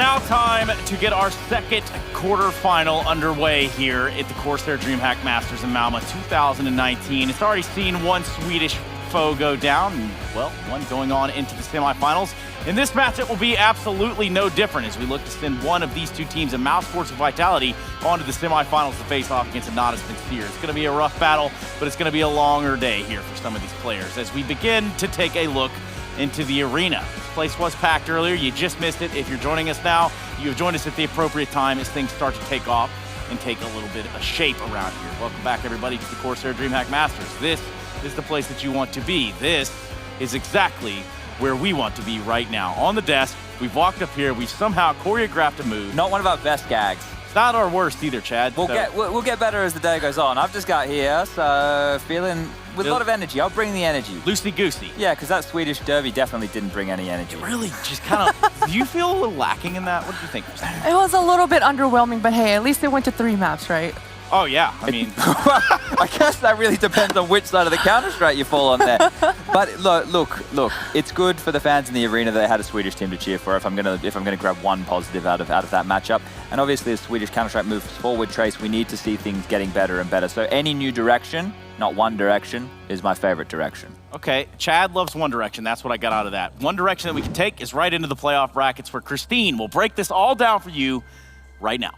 now time to get our second quarterfinal underway here at the CORSAIR DreamHack Masters in Malmö 2019. It's already seen one Swedish foe go down, and, well, one going on into the semifinals. In this match, it will be absolutely no different as we look to send one of these two teams, of Mousesports and Vitality, onto the semifinals to face off against Anonymous Sincere. It's going to be a rough battle, but it's going to be a longer day here for some of these players as we begin to take a look into the arena. This place was packed earlier. You just missed it. If you're joining us now, you have joined us at the appropriate time as things start to take off and take a little bit of a shape around here. Welcome back, everybody, to the CORSAIR DreamHack Masters. This is the place that you want to be. This is exactly where we want to be right now. On the desk, we've walked up here, we've somehow choreographed a move. Not one of our best gags. It's not our worst either, Chad. We'll get better as the day goes on. I've just got here, so feeling with a lot of energy. I'll bring the energy. Loosey-goosey. Yeah, because that Swedish derby definitely didn't bring any energy. It really just kind of, do you feel a little lacking in that? What do you think? It was a little bit underwhelming, but hey, at least it went to 3 maps, right? Oh, yeah. I mean, I guess that really depends on which side of the Counter-Strike you fall on there. But look, it's good for the fans in the arena that they had a Swedish team to cheer for. If I'm gonna grab one positive out of that matchup, and obviously as Swedish Counter-Strike moves forward, Trace, we need to see things getting better and better. So any new direction, not one direction, is my favorite direction. Okay, Chad loves one direction. That's what I got out of that. One direction that we can take is right into the playoff brackets, where Christine will break this all down for you right now.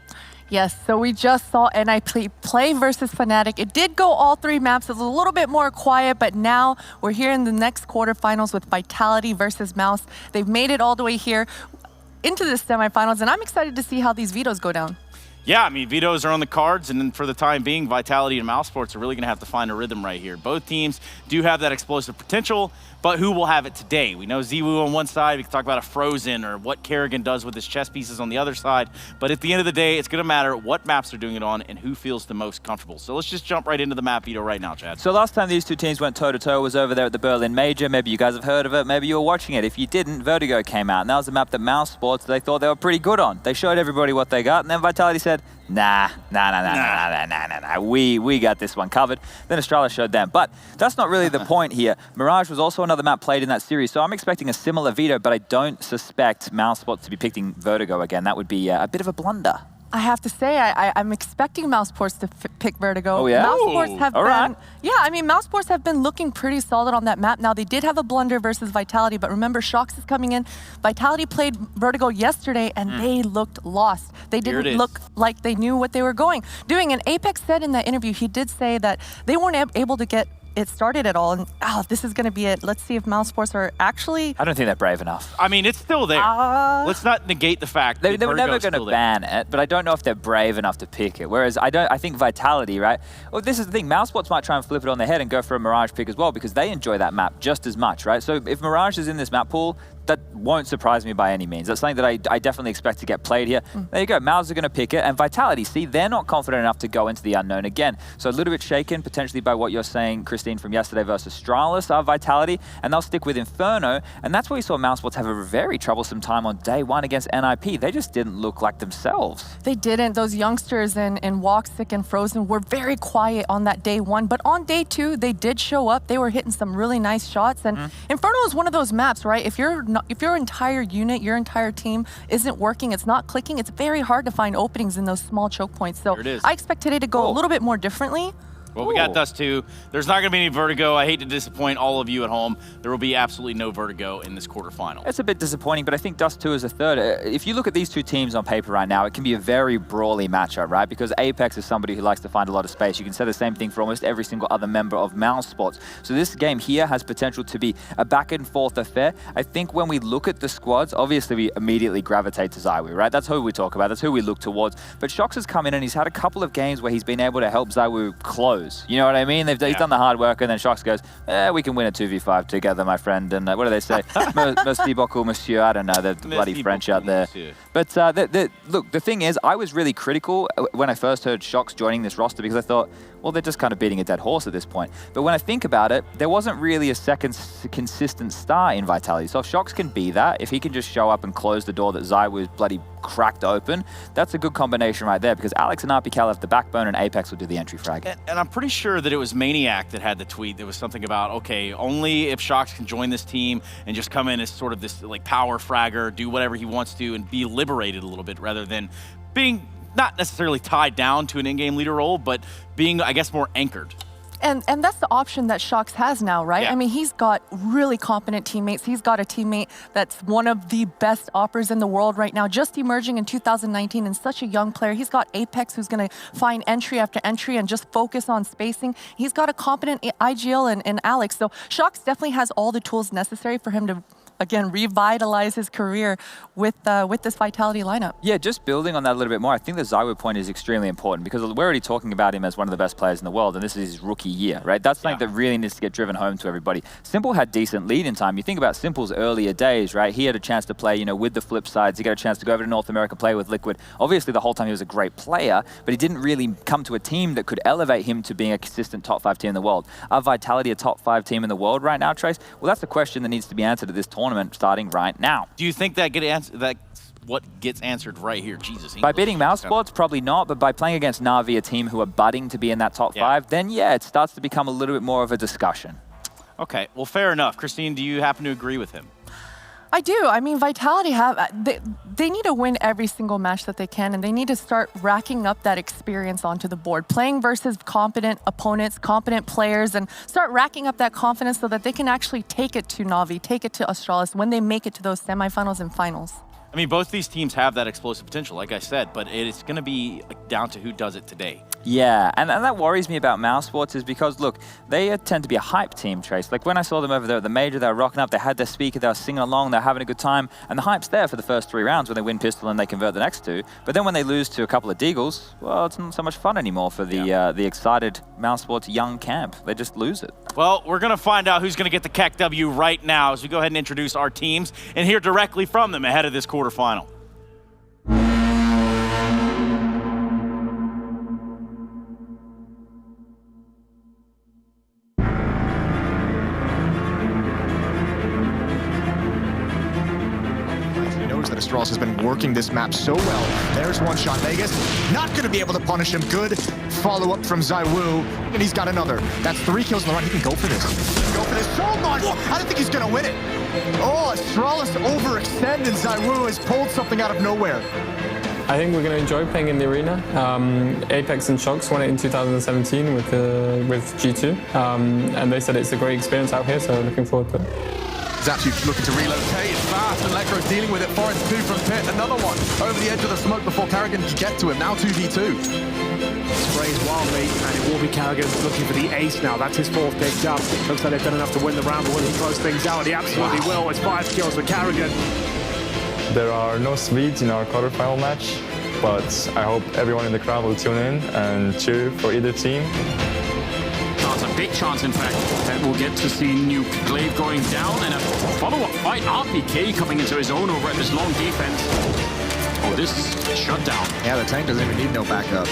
Yes, so we just saw NIP play versus Fnatic. It did go all 3 maps. It was a little bit more quiet, but now we're here in the next quarterfinals with Vitality versus Mouse. They've made it all the way here into the semifinals, and I'm excited to see how these vetoes go down. Yeah, I mean, vetoes are on the cards, and then for the time being, Vitality and Mousesports are really going to have to find a rhythm right here. Both teams do have that explosive potential, but who will have it today? We know Ziwu on one side. We can talk about a Frozen or what Kerrigan does with his chess pieces on the other side. But at the end of the day, it's going to matter what maps they're doing it on and who feels the most comfortable. So let's just jump right into the map veto right now, Chad. So last time these two teams went toe-to-toe was over there at the Berlin Major. Maybe you guys have heard of it. Maybe you were watching it. If you didn't, Vertigo came out. And that was a map that Mousesports, they thought they were pretty good on. They showed everybody what they got. And then Vitality said, nah, we got this one covered. Then Australia showed them. But that's not really the point here. Mirage was also another map played in that series, so I'm expecting a similar veto, but I don't suspect Mousesports to be picking Vertigo again. That would be a bit of a blunder. I have to say, I'm expecting Mousesports to pick Vertigo. Oh, yeah? Mousesports have all right. Yeah, I mean, Mousesports have been looking pretty solid on that map. Now, they did have a blunder versus Vitality, but remember, Shox is coming in. Vitality played Vertigo yesterday, and they looked lost. They didn't look like they knew what they were doing. And Apex said in that interview, he did say that they weren't able to get it started at all, and this is going to be it. Let's see if Mousesports are actually... I don't think they're brave enough. I mean, it's still there. Let's not negate the fact that they were never going to ban it, but I don't know if they're brave enough to pick it. Whereas I think Vitality, right? Well, this is the thing. Mousesports might try and flip it on their head and go for a Mirage pick as well, because they enjoy that map just as much, right? So if Mirage is in this map pool, that won't surprise me by any means. That's something that I definitely expect to get played here. There you go. Mouse are going to pick it. And Vitality, see, they're not confident enough to go into the unknown again. So a little bit shaken, potentially, by what you're saying, Christine, from yesterday versus Stralis are Vitality. And they'll stick with Inferno. And that's where we saw Mousesports have a very troublesome time on day 1 against NIP. They just didn't look like themselves. They didn't. Those youngsters in Walksick and Frozen were very quiet on that day 1. But on day 2, they did show up. They were hitting some really nice shots. And Inferno is one of those maps, right? If your entire unit, your entire team isn't working, it's not clicking, it's very hard to find openings in those small choke points. So I expect today to go a little bit more differently. Well, we got Dust 2. There's not going to be any Vertigo. I hate to disappoint all of you at home. There will be absolutely no Vertigo in this quarterfinal. It's a bit disappointing, but I think Dust 2 is a third. If you look at these two teams on paper right now, it can be a very brawly matchup, right? Because Apex is somebody who likes to find a lot of space. You can say the same thing for almost every single other member of Mousesports. So this game here has potential to be a back and forth affair. I think when we look at the squads, obviously we immediately gravitate to ZywOo, right? That's who we talk about. That's who we look towards. But Shox has come in and he's had a couple of games where he's been able to help ZywOo close. You know what I mean? He's done the hard work, and then Shox goes, we can win a 2v5 together, my friend. And what do they say? Merci beaucoup, monsieur. I don't know, the bloody French out there. Monsieur. But look, the thing is, I was really critical when I first heard Shox joining this roster because I thought, well, they're just kind of beating a dead horse at this point. But when I think about it, there wasn't really a second consistent star in Vitality. So if Shox can be that, if he can just show up and close the door that ZywOo is bloody cracked open, that's a good combination right there, because Alex and RPK have the backbone and Apex will do the entry frag. And I'm pretty sure that it was Maniac that had the tweet. There was something about, okay, only if Shox can join this team and just come in as sort of this like power fragger, do whatever he wants to, and be liberated a little bit rather than being not necessarily tied down to an in-game leader role, but being, I guess, more anchored. And that's the option that Shox has now, right? Yeah. I mean, he's got really competent teammates. He's got a teammate that's one of the best operators in the world right now, just emerging in 2019 and such a young player. He's got Apex, who's going to find entry after entry and just focus on spacing. He's got a competent IGL and Alex. So Shox definitely has all the tools necessary for him to, again, revitalize his career with this Vitality lineup. Yeah, just building on that a little bit more, I think the Zywood point is extremely important because we're already talking about him as one of the best players in the world, and this is his rookie year, right? That's something that really needs to get driven home to everybody. Simple had decent lead-in time. You think about Simple's earlier days, right? He had a chance to play, you know, with the flip sides. He got a chance to go over to North America, play with Liquid. Obviously, the whole time he was a great player, but he didn't really come to a team that could elevate him to being a consistent top 5 team in the world. Are Vitality a top 5 team in the world right now, Trace? Well, that's a question that needs to be answered at this tournament starting right now. Do you think that that's what gets answered right here? Jesus. By beating Mousesports, probably not, but by playing against Na'Vi, a team who are budding to be in that top 5, then yeah, it starts to become a little bit more of a discussion. Okay, well, fair enough. Christine, do you happen to agree with him? I do. I mean, Vitality they need to win every single match that they can, and they need to start racking up that experience onto the board, playing versus competent opponents, competent players, and start racking up that confidence so that they can actually take it to Na'Vi, take it to Astralis when they make it to those semifinals and finals. I mean, both these teams have that explosive potential, like I said, but it's going to be down to who does it today. Yeah, and that worries me about Mousesports is because, look, they tend to be a hype team, Trace. Like, when I saw them over there at the Major, they were rocking up, they had their speaker, they were singing along, they were having a good time, and the hype's there for the first 3 rounds when they win Pistol and they convert the next 2. But then when they lose to a couple of Deagles, well, it's not so much fun anymore for the excited Mousesports young camp. They just lose it. Well, we're going to find out who's going to get the CAC W right now as we go ahead and introduce our teams and hear directly from them ahead of this quarterfinal. Astralis has been working this map so well. There's one shot, Vegas. Not going to be able to punish him. Good follow-up from Zywoo, and he's got another. That's 3 kills in the run. He can go for this. Go for this so much. I don't think he's going to win it. Oh, Astralis overextend, and Zywoo has pulled something out of nowhere. I think we're going to enjoy playing in the arena. Apex and Shox won it in 2017 with G2, and they said it's a great experience out here, so looking forward to it. He's actually looking to relocate. It's fast, and Electro's dealing with it. Forest 2 from Pit. Another one over the edge of the smoke before Karrigan can get to him. Now 2v2. Sprays wildly, and it will be Karrigan looking for the ace now. That's his 4th picked up. Looks like they've done enough to win the round, but will he close things out? He absolutely will. It's 5 kills for Karrigan. There are no Swedes in our quarterfinal match, but I hope everyone in the crowd will tune in and cheer for either team. A big chance, in fact, that we'll get to see Nuke Glaive going down and a follow-up fight. RPK coming into his own over at this long defense. Oh, this is shut down. Yeah, the tank doesn't even need no backup.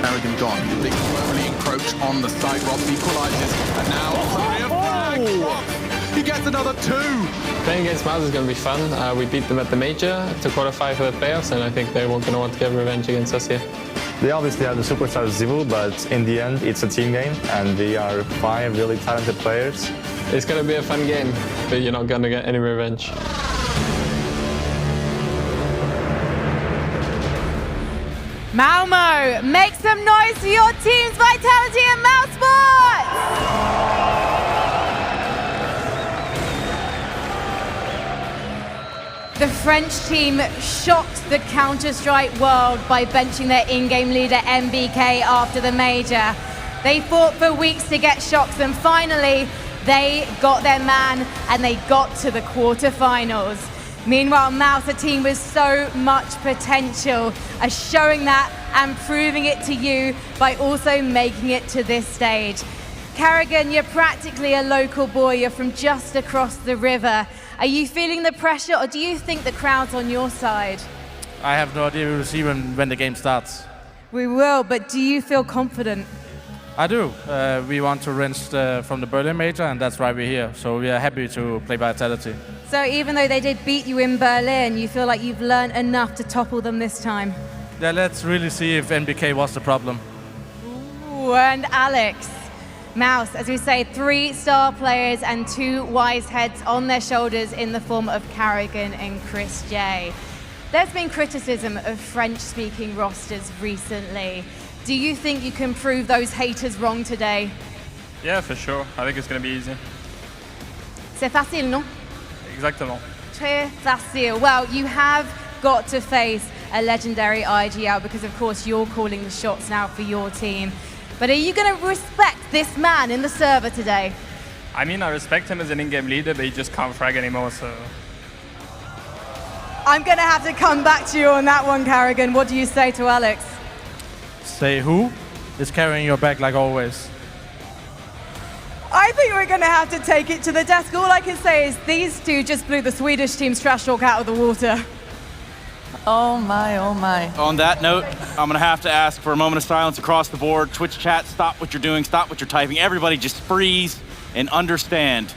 Karrigan gone. They slowly encroach on the side. Rob equalizes, and now he gets another 2. Playing against Mouse is going to be fun. We beat them at the Major to qualify for the playoffs, and I think they're going to want to get revenge against us here. They obviously have the superstar Zywoo, but in the end, it's a team game, and we are 5 really talented players. It's going to be a fun game, but you're not going to get any revenge. Malmö, make some noise for your teams, Vitality and Mousesports! The French team shocked the Counter-Strike world by benching their in-game leader MBK after the Major. They fought for weeks to get Shox, and finally they got their man and they got to the quarterfinals. Meanwhile, Mouse, a team with so much potential, are showing that and proving it to you by also making it to this stage. Karrigan, you're practically a local boy. You're from just across the river. Are you feeling the pressure, or do you think the crowd's on your side? I have no idea. We'll see when the game starts. We will, but do you feel confident? I do. We want to rinse from the Berlin Major, and that's why we're here. So we are happy to play Vitality. So even though they did beat you in Berlin, you feel like you've learned enough to topple them this time? Yeah, let's really see if NBK was the problem. Ooh, and Alex, Mouse, as we say, 3 star players and 2 wise heads on their shoulders in the form of Carrigan and Chris J. There's been criticism of French-speaking rosters recently. Do you think you can prove those haters wrong today? Yeah, for sure. I think it's going to be easy. C'est facile, non? Exactement. Très facile. Well, you have got to face a legendary IGL because, of course, you're calling the shots now for your team. But are you going to respect this man in the server today? I mean, I respect him as an in-game leader, but he just can't frag anymore, so... I'm going to have to come back to you on that one, Carrigan. What do you say to Alex? Say who is carrying your back like always? I think we're going to have to take it to the desk. All I can say is these two just blew the Swedish team's trash talk out of the water. Oh my, oh my. On that note, I'm going to have to ask for a moment of silence across the board. Twitch chat, stop what you're doing, stop what you're typing. Everybody just freeze and understand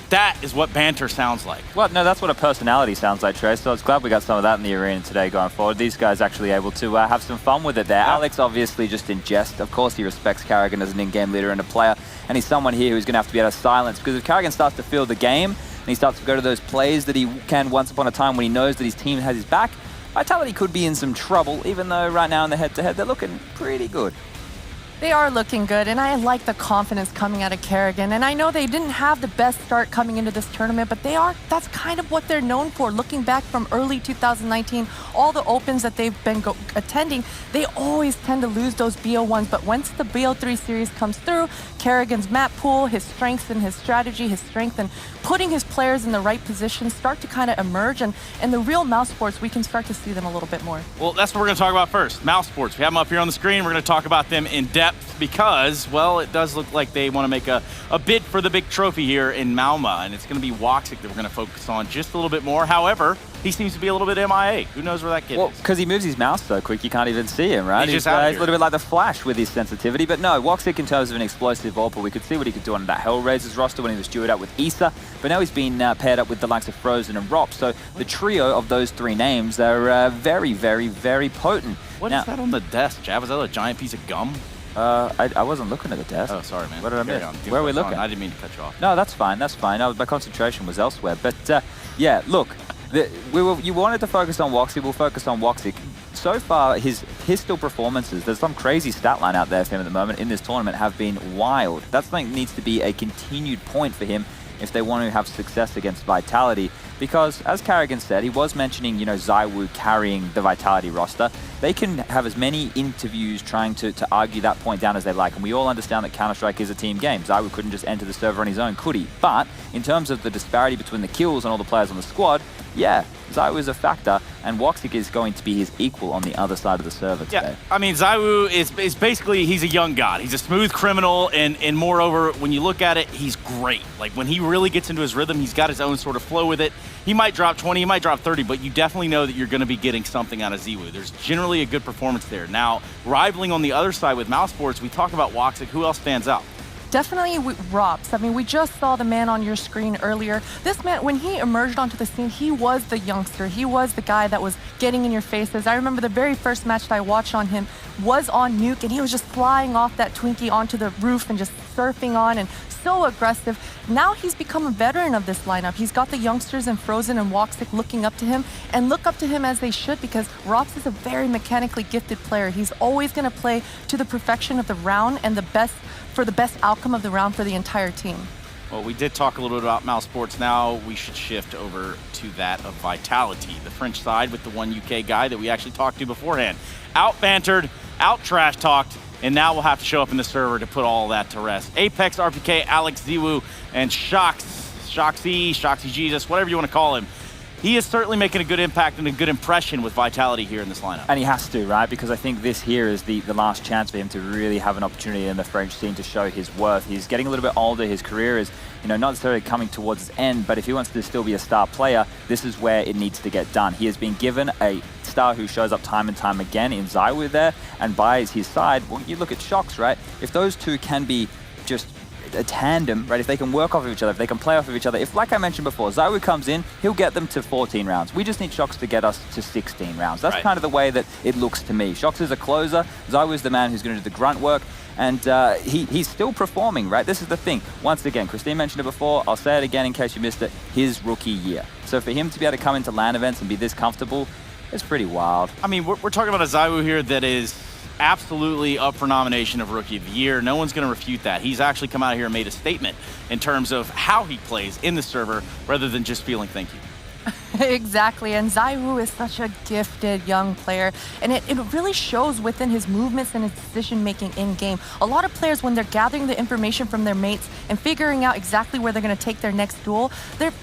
that is what banter sounds like. Well, no, that's what a personality sounds like, Trey. So I was glad we got some of that in the arena today going forward. These guys actually able to have some fun with it there. Yeah. Alex obviously just in jest. Of course, he respects Carrigan as an in-game leader and a player. And he's someone here who's going to have to be able to silence. Because if Carrigan starts to feel the game and he starts to go to those plays that he can once upon a time when he knows that his team has his back, Vitality could be in some trouble, even though right now in the head-to-head, they're looking pretty good. They are looking good, and I like the confidence coming out of Carrigan. And I know they didn't have the best start coming into this tournament, but that's kind of what they're known for. Looking back from early 2019, all the opens that they've been attending, they always tend to lose those BO1s. But once the BO3 series comes through, Carrigan's map pool, his strengths and his strategy, his strength and putting his players in the right position start to kind of emerge. And in the real Mousesports, we can start to see them a little bit more. Well, that's what we're going to talk about first. Mousesports. We have them up here on the screen. We're going to talk about them in depth because, well, it does look like they want to make a bid for the big trophy here in Malmö, and it's going to be Woxic that we're going to focus on just a little bit more. However, he seems to be a little bit MIA. Who knows where that kid is? Because he moves his mouse so quick, you can't even see him, right? He's a little bit like the Flash with his sensitivity. But no, Woxic in terms of an explosive AWPer, we could see what he could do on that Hellraiser's roster when he was duoed up with Issa. But now he's been paired up with the likes of Frozen and Rop. So the trio of those 3 names are very, very, very potent. What is that on the desk, Jav? Is that a giant piece of gum? I wasn't looking at the desk. Oh, sorry, man. What did I miss? Where are we looking? I didn't mean to cut you off. No, that's fine. That's fine. My concentration was elsewhere. But yeah, look, you wanted to focus on Woxic. We'll focus on Woxic. So far, his pistol performances, there's some crazy stat line out there for him at the moment in this tournament, have been wild. That's something that needs to be a continued point for him if they want to have success against Vitality. Because, as Carrigan said, he was mentioning, ZywOo carrying the Vitality roster. They can have as many interviews trying to argue that point down as they like. And we all understand that Counter-Strike is a team game. ZywOo couldn't just enter the server on his own, could he? But in terms of the disparity between the kills and all the players on the squad, yeah, ZywOo is a factor, and Woxic is going to be his equal on the other side of the server today. Yeah, I mean, ZywOo is basically, he's a young god. He's a smooth criminal, and moreover, when you look at it, he's great. Like, when he really gets into his rhythm, he's got his own sort of flow with it. He might drop 20, he might drop 30, but you definitely know that you're going to be getting something out of ZywOo. There's generally a good performance there. Now, rivaling on the other side with Mousesports, we talk about Woxic. Who else stands out? Definitely Rops. I mean, we just saw the man on your screen earlier. This man, when he emerged onto the scene, he was the youngster. He was the guy that was getting in your faces. I remember the very first match that I watched on him was on Nuke, and he was just flying off that Twinkie onto the roof and just surfing on, and so aggressive. Now he's become a veteran of this lineup. He's got the youngsters and Frozen and Woxic looking up to him, and look up to him as they should, because Rops is a very mechanically gifted player. He's always going to play to the perfection of the round and the best outcome of the round for the entire team. Well, we did talk a little bit about Mousesports. Now we should shift over to that of Vitality, the French side with the one UK guy that we actually talked to beforehand. Out-bantered, out-trash-talked, and now we'll have to show up in the server to put all that to rest. Apex, RPK, Alex, ZywOo, and Shoxy Jesus, whatever you want to call him. He is certainly making a good impact and a good impression with Vitality here in this lineup. And he has to, right? Because I think this here is the last chance for him to really have an opportunity in the French scene to show his worth. He's getting a little bit older. His career is, not necessarily coming towards its end, but if he wants to still be a star player, this is where it needs to get done. He has been given a star who shows up time and time again in ZywOo there, and by his side, well, you look at Shox, right? If those two can be just a tandem, right, if they can work off of each other, if they can play off of each other, if, like I mentioned before, ZywOo comes in, he'll get them to 14 rounds. We just need Shox to get us to 16 rounds. That's kind of the way that it looks to me. Shox is a closer, ZywOo is the man who's going to do the grunt work, and he's still performing, right? This is the thing. Once again, Christine mentioned it before, I'll say it again in case you missed it, his rookie year. So for him to be able to come into LAN events and be this comfortable, it's pretty wild. I mean, we're talking about a ZywOo here that is absolutely up for nomination of Rookie of the Year. No one's going to refute that. He's actually come out here and made a statement in terms of how he plays in the server rather than just feeling thank you. Exactly, and ZywOo is such a gifted young player, and it really shows within his movements and his decision-making in-game. A lot of players, when they're gathering the information from their mates and figuring out exactly where they're going to take their next duel,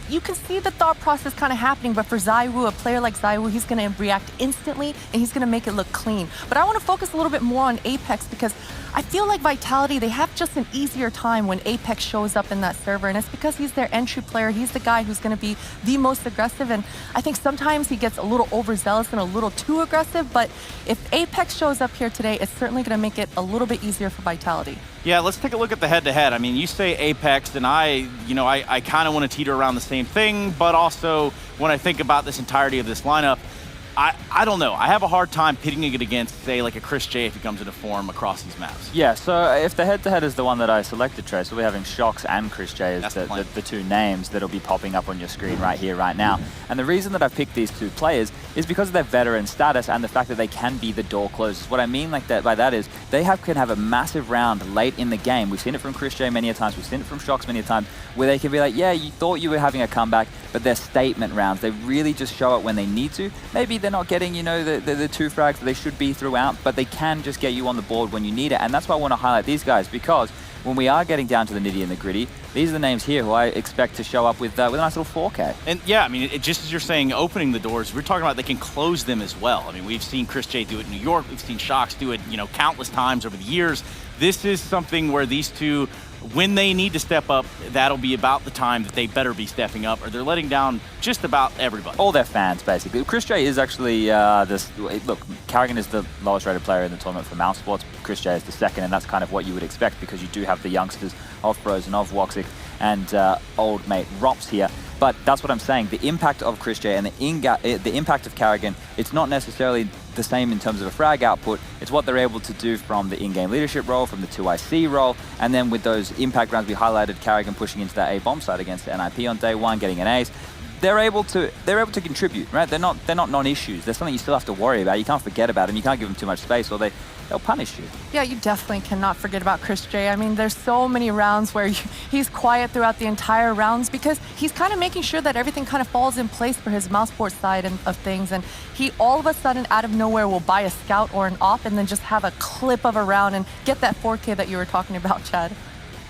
you can see the thought process kind of happening, but for ZywOo, a player like ZywOo, he's going to react instantly, and he's going to make it look clean. But I want to focus a little bit more on Apex, because I feel like Vitality, they have just an easier time when Apex shows up in that server, and it's because he's their entry player. He's the guy who's going to be the most aggressive, and I think sometimes he gets a little overzealous and a little too aggressive, but if Apex shows up here today, it's certainly going to make it a little bit easier for Vitality. Yeah, let's take a look at the head-to-head. I mean, you say Apex, and I kind of want to teeter around the same thing, but also when I think about this entirety of this lineup, I don't know. I have a hard time pitting it against, say, like a Chris J if he comes into form across these maps. Yeah, so if the head-to-head is the one that I selected, Trey, so we're having Shox and Chris J as the two names that'll be popping up on your screen right here, right now. And the reason that I've picked these two players is because of their veteran status and the fact that they can be the door closers. What I mean by that is they can have a massive round late in the game. We've seen it from Chris J many a times. We've seen it from Shox many a times, where they can be like, yeah, you thought you were having a comeback, but they're statement rounds. They really just show up when they need to. Maybe they're not getting, the two frags that they should be throughout, but they can just get you on the board when you need it. And that's why I want to highlight these guys, because when we are getting down to the nitty and the gritty, these are the names here who I expect to show up with a nice little 4K. And yeah, I mean, just as you're saying, opening the doors, we're talking about they can close them as well. I mean, we've seen Chris J do it in New York. We've seen Shox do it, countless times over the years. This is something where these two, when they need to step up, that'll be about the time that they better be stepping up, or they're letting down just about everybody. All their fans, basically. Chris J is actually look, Carrigan is the lowest rated player in the tournament for Mousesports. Chris J is the second, and that's kind of what you would expect, because you do have the youngsters of Frozen, of Woxic, and old mate Rops here. But that's what I'm saying. The impact of Chris J and the impact of Carrigan, it's not necessarily the same in terms of a frag output. It's what they're able to do from the in-game leadership role, from the 2IC role, and then with those impact rounds we highlighted, Carrigan pushing into that A-bomb side against the NIP on day one, getting an ace. They're able to contribute, right? They're not non-issues. They're something you still have to worry about. You can't forget about them. You can't give them too much space, or they'll punish you. Yeah, you definitely cannot forget about Chris J. I mean, there's so many rounds where he's quiet throughout the entire rounds, because he's kind of making sure that everything kind of falls in place for his Mousesports side of things. And he all of a sudden, out of nowhere, will buy a scout or an op and then just have a clip of a round and get that 4K that you were talking about, Chad.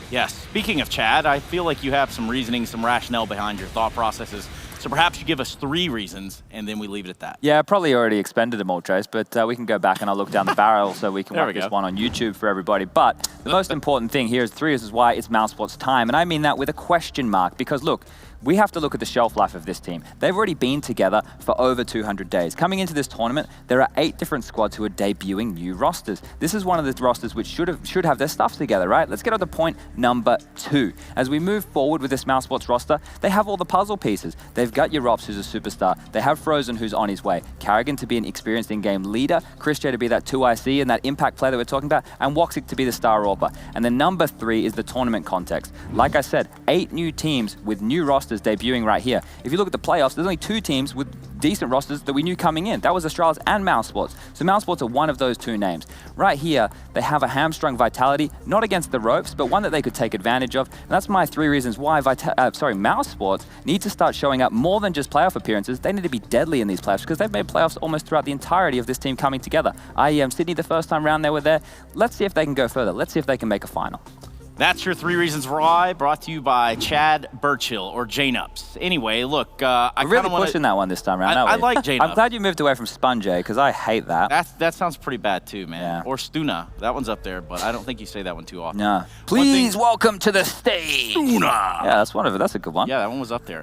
Yes, speaking of Chad, I feel like you have some reasoning, some rationale behind your thought processes. So perhaps you give us 3 reasons, and then we leave it at that. Yeah, I probably already expended them all, Trace, but we can go back and I'll look down the barrel so we can watch this one on YouTube for everybody. But the most important thing here is 3 reasons why it's Mousesports time, and I mean that with a question mark, because look, we have to look at the shelf life of this team. They've already been together for over 200 days. Coming into this tournament, there are 8 different squads who are debuting new rosters. This is one of the rosters which should have their stuff together, right? Let's get on to point number 2. As we move forward with this Mousesports roster, they have all the puzzle pieces. They've got your Rops, who's a superstar. They have Frozen, who's on his way. Carrigan to be an experienced in-game leader. Chris J to be that 2IC and that impact player that we're talking about. And Woxic to be the star AWPer. And then number 3 is the tournament context. Like I said, 8 new teams with new rosters debuting right here. If you look at the playoffs, there's only 2 teams with decent rosters that we knew coming in. That was Astralis and Mousesports. So Mousesports are one of those 2 names. Right here, they have a hamstrung Vitality, not against the ropes, but one that they could take advantage of. And that's my 3 reasons why Mousesports need to start showing up more than just playoff appearances. They need to be deadly in these playoffs, because they've made playoffs almost throughout the entirety of this team coming together. Sydney, the first time round they were there. Let's see if they can go further. Let's see if they can make a final. That's your 3 reasons why, brought to you by Chad Birchill, or Jnups. Anyway, look, I really pushing that one this time around. I like Jnups. I'm glad you moved away from Sponge, because I hate that. That sounds pretty bad too, man. Yeah. Or Stuna. That one's up there, but I don't think you say that one too often. No. Please welcome to the stage. Stuna. Yeah, that's one of it. That's a good one. Yeah, that one was up there.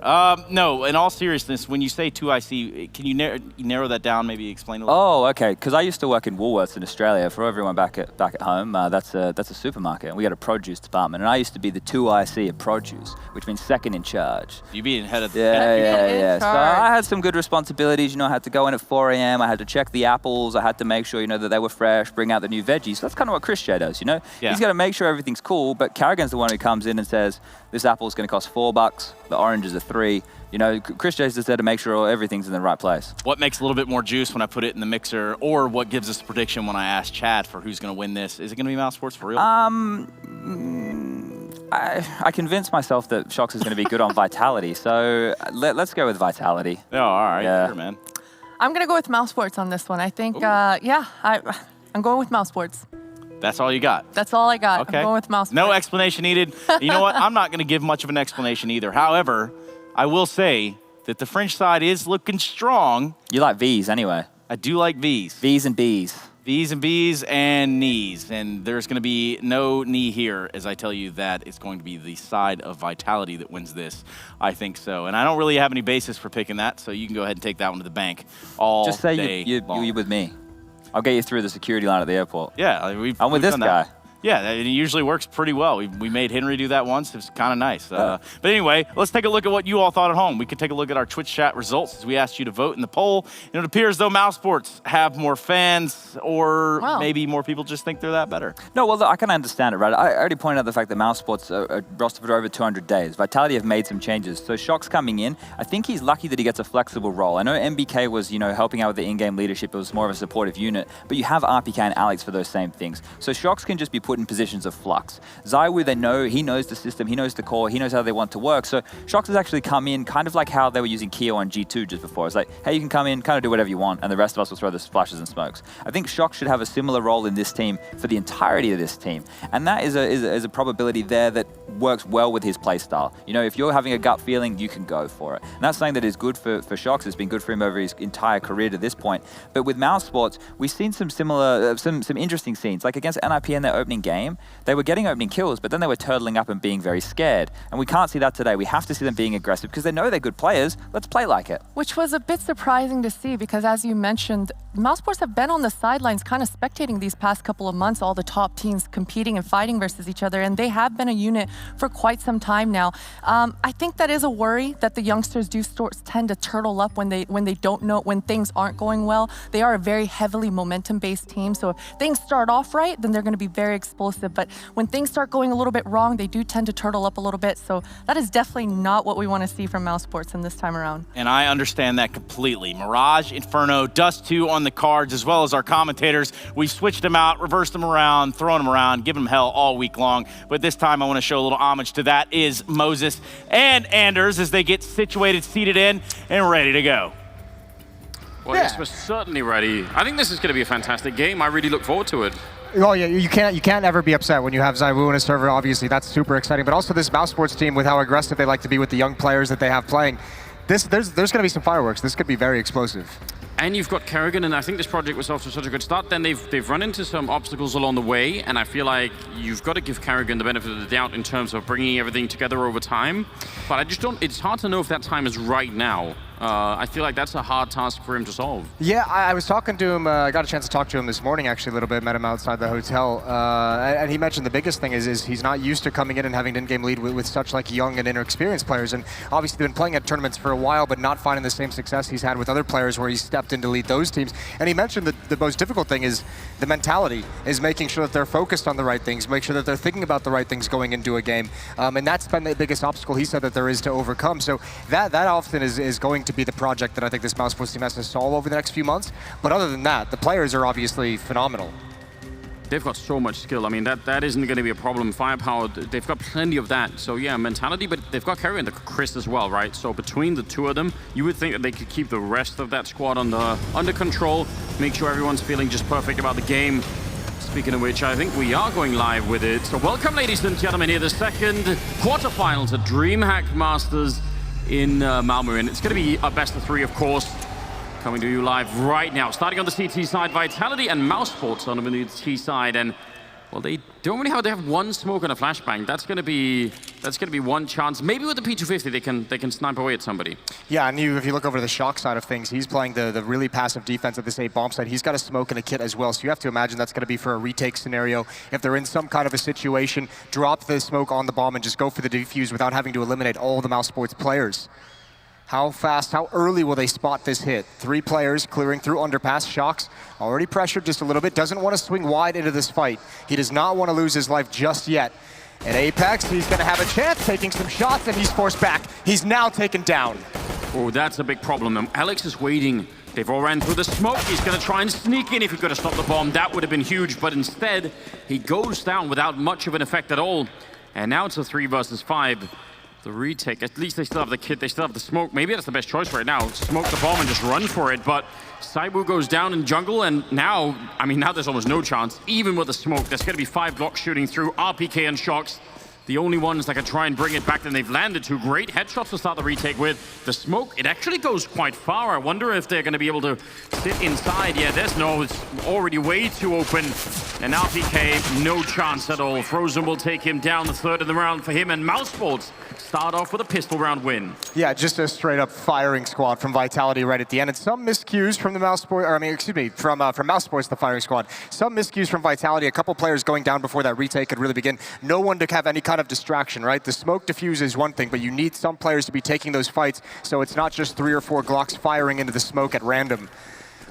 No, in all seriousness, when you say 2IC, can you narrow that down? Maybe explain a little. Oh, okay. Because I used to work in Woolworths in Australia. For everyone back at home, that's a supermarket, and we got a produce department, and I used to be the 2 IC at Produce, which means second in charge. You being head of the Yeah. So I had some good responsibilities. You know, I had to go in at 4 a.m. I had to check the apples. I had to make sure, you know, that they were fresh, bring out the new veggies. So that's kind of what Chris J does, you know? Yeah. He's got to make sure everything's cool, but Carrigan's the one who comes in and says, this apple is going to cost $4, the oranges are $3. You know, Chris J's just there to make sure everything's in the right place. What makes a little bit more juice when I put it in the mixer, or what gives us a prediction when I ask Chad for who's going to win this? Is it going to be Mousesports for real? I convinced myself that Shox is going to be good on Vitality, so let's go with Vitality. Oh, all right, sure, man. I'm going to go with Mousesports on this one. I think, I'm going with Mousesports. That's all you got? That's all I got. Okay. I'm going with Mousesports. No explanation needed. You know what? I'm not going to give much of an explanation either. However, I will say that the French side is looking strong. You like Vs anyway. I do like Vs. Vs and Bs. Vs and Bs and knees. And there's going to be no knee here, as I tell you that it's going to be the side of Vitality that wins this. I think so. And I don't really have any basis for picking that, so you can go ahead and take that one to the bank all Just say day you're with me. I'll get you through the security line at the airport. Yeah. I'm with this guy. Yeah, it usually works pretty well. We made Henry do that once. It was kind of nice. But anyway, let's take a look at what you all thought at home. We could take a look at our Twitch chat results as we asked you to vote in the poll. And it appears though Mousesports have more fans, or maybe more people just think they're that better. No, well, I can understand it, right? I already pointed out the fact that Mousesports are rostered for over 200 days. Vitality have made some changes. So Shox coming in, I think he's lucky that he gets a flexible role. I know MBK was, you know, helping out with the in-game leadership. It was more of a supportive unit. But you have RPK and Alex for those same things. So Shox can just be put in positions of flux. ZywOo, he knows the system, he knows the core, he knows how they want to work. So Shox has actually come in kind of like how they were using Keo on G2 just before. It's like, hey, you can come in, kind of do whatever you want, and the rest of us will throw the splashes and smokes. I think Shox should have a similar role in this team for the entirety of this team. And that is a probability there that works well with his play style. You know, if you're having a gut feeling, you can go for it. And that's something that is good for Shox. It's been good for him over his entire career to this point. But with Mousesports, we've seen some similar, some interesting scenes. Like against NIP in their opening game, they were getting opening kills, but then they were turtling up and being very scared. And we can't see that today. We have to see them being aggressive because they know they're good players. Let's play like it. Which was a bit surprising to see because, as you mentioned, Mousesports have been on the sidelines kind of spectating these past couple of months, all the top teams competing and fighting versus each other, and they have been a unit for quite some time now. I think that is a worry that the youngsters do tend to turtle up when they don't know, when things aren't going well. They are a very heavily momentum-based team, so if things start off right, then they're going to be very explosive. But when things start going a little bit wrong, they do tend to turtle up a little bit. So that is definitely not what we want to see from Mousesports in this time around. And I understand that completely. Mirage, Inferno, Dust2 on the cards, as well as our commentators. We've switched them out, reversed them around, thrown them around, given them hell all week long. But this time I want to show a little homage to that is Moses and Anders as they get situated, seated in, and ready to go. Well, yes, we're certainly ready. I think this is going to be a fantastic game. I really look forward to it. Well, yeah, you can't ever be upset when you have ZywOo in a server. Obviously, that's super exciting. But also this Mousesports team, with how aggressive they like to be with the young players that they have playing, there's going to be some fireworks. This could be very explosive. And you've got Kerrigan, and I think this project was off to such a good start. Then they've run into some obstacles along the way, and I feel like you've got to give Kerrigan the benefit of the doubt in terms of bringing everything together over time. But I just don't. It's hard to know if that time is right now. I feel like that's a hard task for him to solve. Yeah, I was talking to him, I got a chance to talk to him this morning actually a little bit, met him outside the hotel, and he mentioned the biggest thing is he's not used to coming in and having an in-game lead with such like young and inexperienced players, and obviously they've been playing at tournaments for a while but not finding the same success he's had with other players where he's stepped in to lead those teams. And he mentioned that the most difficult thing is the mentality, is making sure that they're focused on the right things, make sure that they're thinking about the right things going into a game, and that's been the biggest obstacle he said that there is to overcome. So that often is going to be the project that I think this Mousesports team has to solve over the next few months. But other than that, the players are obviously phenomenal. They've got so much skill. I mean, that isn't going to be a problem. Firepower, they've got plenty of that. So yeah, mentality, but they've got Kerry and Chris as well, right? So between the two of them, you would think that they could keep the rest of that squad under control, make sure everyone's feeling just perfect about the game. Speaking of which, I think we are going live with it. So welcome, ladies and gentlemen, here the second quarterfinals at DreamHack Masters in Malmö, and it's going to be a best of 3, of course, coming to you live right now. Starting on the CT side, Vitality and Mousesports on the T side, and Well, they don't really have. They have one smoke and a flashbang. That's gonna be one chance. Maybe with the P250, they can snipe away at somebody. Yeah, and if you look over to the Shock side of things, he's playing the really passive defense at this A bomb side. He's got a smoke and a kit as well, so you have to imagine that's gonna be for a retake scenario. If they're in some kind of a situation, drop the smoke on the bomb and just go for the defuse without having to eliminate all the Mousesports players. How fast, how early will they spot this hit? 3 players clearing through underpass. Shocks already pressured just a little bit, doesn't want to swing wide into this fight. He does not want to lose his life just yet. And Apex, he's going to have a chance, taking some shots, and he's forced back. He's now taken down. Oh, that's a big problem. Alex is waiting. They've all ran through the smoke. He's going to try and sneak in if he could have stopped the bomb. That would have been huge, but instead, he goes down without much of an effect at all. And now it's a 3 versus 5. The retake, at least they still have the kit, they still have the smoke. Maybe that's the best choice right now. Smoke the bomb and just run for it, but ZywOo goes down in jungle, and now, I mean, now there's almost no chance. Even with the smoke, there's gonna be 5 blocks shooting through. RPK and Shocks, the only ones that can try and bring it back, and they've landed 2 great headshots to start the retake with. The smoke, it actually goes quite far. I wonder if they're gonna be able to sit inside. Yeah, there's no, it's already way too open. And RPK, no chance at all. Frozen will take him down, the 3rd in the round for him, and Mousesports start off with a pistol round win. Yeah, just a straight up firing squad from Vitality right at the end. And some miscues from the Mousesports, or I mean, excuse me, from Mousesports, the firing squad. Some miscues from Vitality, a couple players going down before that retake could really begin. No one to have any kind of distraction, right? The smoke diffuse is one thing, but you need some players to be taking those fights, so it's not just 3 or 4 Glocks firing into the smoke at random.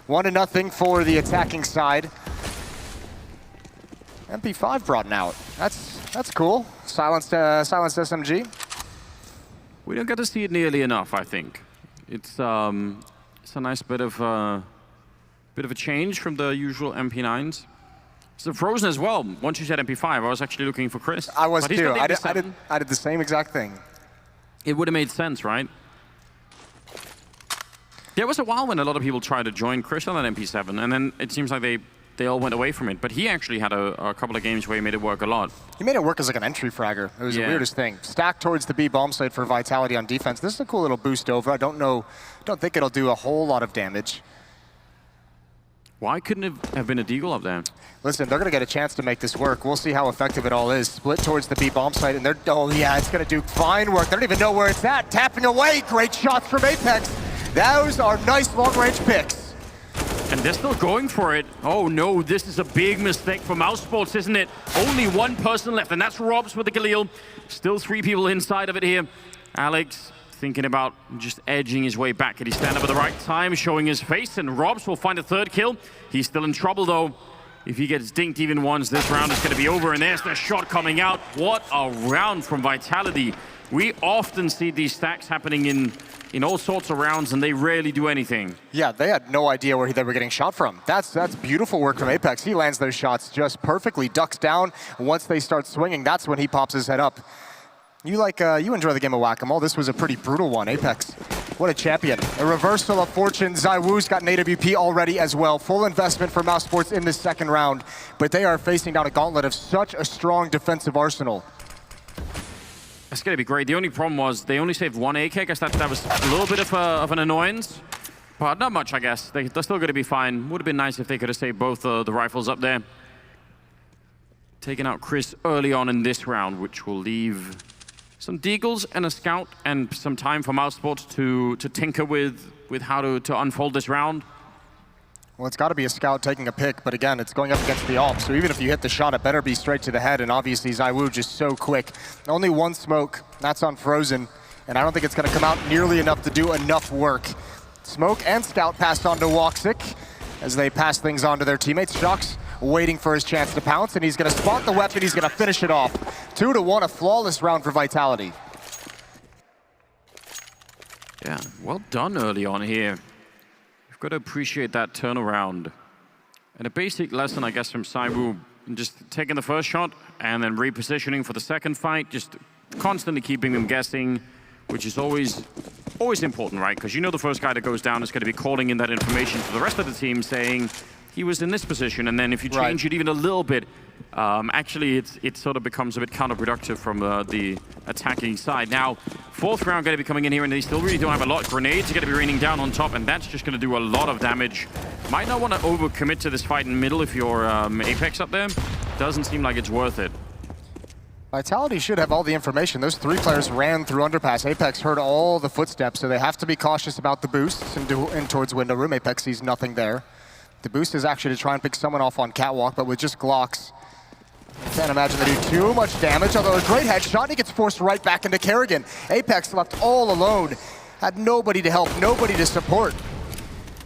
1-0 for the attacking side. MP5 brought out. That's cool. Silenced SMG. We don't get to see it nearly enough, I think. It's a nice bit of a change from the usual MP9s. So Frozen as well. Once you said MP5, I was actually looking for Chris. I was too. I did the same exact thing. It would have made sense, right? There was a while when a lot of people tried to join Chris on that MP7, and then it seems like they all went away from it. But he actually had a couple of games where he made it work a lot. He made it work as like an entry fragger. It was the weirdest thing. Stacked towards the B bomb site for Vitality on defense. This is a cool little boost over. I don't think it'll do a whole lot of damage. Why couldn't it have been a deagle up there? Listen, they're going to get a chance to make this work. We'll see how effective it all is. Split towards the B bomb site, and oh yeah, it's going to do fine work. They don't even know where it's at. Tapping away. Great shots from Apex. Those are nice long-range picks. And they're still going for it. Oh no, this is a big mistake for Mousesports, isn't it? Only 1 person left, and that's Robs with the Galil. Still 3 people inside of it here. Alex thinking about just edging his way back. Can he stand up at the right time, showing his face? And Robs will find a 3rd kill. He's still in trouble though. If he gets dinked even once, this round is going to be over. And there's the shot coming out. What a round from Vitality. We often see these stacks happening in all sorts of rounds, and they rarely do anything. Yeah, they had no idea where they were getting shot from. That's beautiful work from Apex. He lands those shots just perfectly, ducks down. Once they start swinging, that's when he pops his head up. You enjoy the game of Whack-A-Mole. This was a pretty brutal one, Apex. What a champion. A reversal of fortune. ZywOo's got an AWP already as well. Full investment for Mousesports in this 2nd round, but they are facing down a gauntlet of such a strong defensive arsenal. That's going to be great. The only problem was they only saved 1 AK. I guess that was a little bit of an annoyance, but not much, I guess. They're still going to be fine. Would have been nice if they could have saved both the rifles up there. Taking out Chris early on in this round, which will leave some deagles and a scout and some time for Mousesports to tinker with how to unfold this round. Well, it's got to be a scout taking a pick, but again, it's going up against the AWP, so even if you hit the shot, it better be straight to the head, and obviously ZywOo just so quick. Only 1 smoke, that's on Frozen, and I don't think it's going to come out nearly enough to do enough work. Smoke and scout passed on to Woxic as they pass things on to their teammates. Shocks waiting for his chance to pounce, and he's going to spot the weapon, he's going to finish it off. 2-1, a flawless round for Vitality. Yeah, well done early on here. You've got to appreciate that turnaround. And a basic lesson, I guess, from ZywOo, just taking the first shot and then repositioning for the 2nd fight, just constantly keeping them guessing, which is always important, right? Because you know the first guy that goes down is going to be calling in that information to the rest of the team saying, he was in this position, and then if you change it even a little bit, actually it sort of becomes a bit counterproductive from the attacking side. Now, 4th round going to be coming in here, and they still really don't have a lot. Grenades are going to be raining down on top, and that's just going to do a lot of damage. Might not want to overcommit to this fight in the middle if you're Apex up there. doesn't seem like it's worth it. Vitality should have all the information. Those 3 players ran through underpass. Apex heard all the footsteps, so they have to be cautious about the boosts and towards window room. Apex sees nothing there. The boost is actually to try and pick someone off on catwalk, but with just Glocks, I can't imagine they do too much damage, although a great headshot, and he gets forced right back into Kerrigan. Apex left all alone, had nobody to help, nobody to support.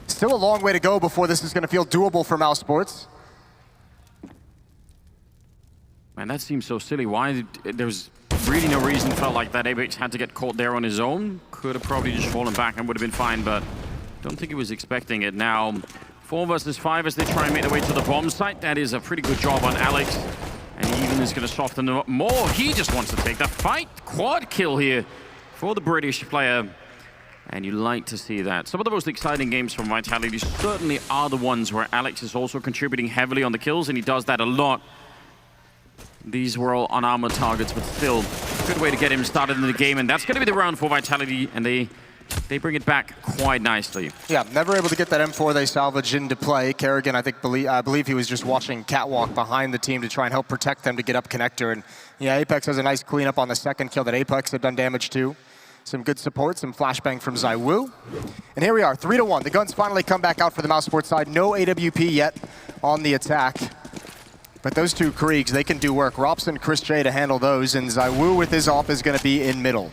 Still a long way to go before this is going to feel doable for Mousesports. Man, that seems so silly. Why? There's really no reason felt like that Apex had to get caught there on his own. Could have probably just fallen back and would have been fine, but don't think he was expecting it. Now, 4 versus 5 as they try and make their way to the bomb site. That is a pretty good job on Alex. And he even is going to soften them up more. He just wants to take the fight. Quad kill here for the British player. And you like to see that. Some of the most exciting games from Vitality certainly are the ones where Alex is also contributing heavily on the kills, and he does that a lot. These were all unarmored targets, but still, good way to get him started in the game. And that's going to be the round for Vitality, and they bring it back quite nicely. Yeah, never able to get that M4 they salvaged into play. Kerrigan, I believe he was just watching catwalk behind the team to try and help protect them to get up connector. And yeah, Apex has a nice cleanup on the second kill that Apex had done damage to. Some good support, some flashbang from ZywOo. And here we are, 3-1. The guns finally come back out for the Mousesports side. No AWP yet on the attack. But those 2 Kriegs, they can do work. Robson, Chris J to handle those, and ZywOo with his op is going to be in middle.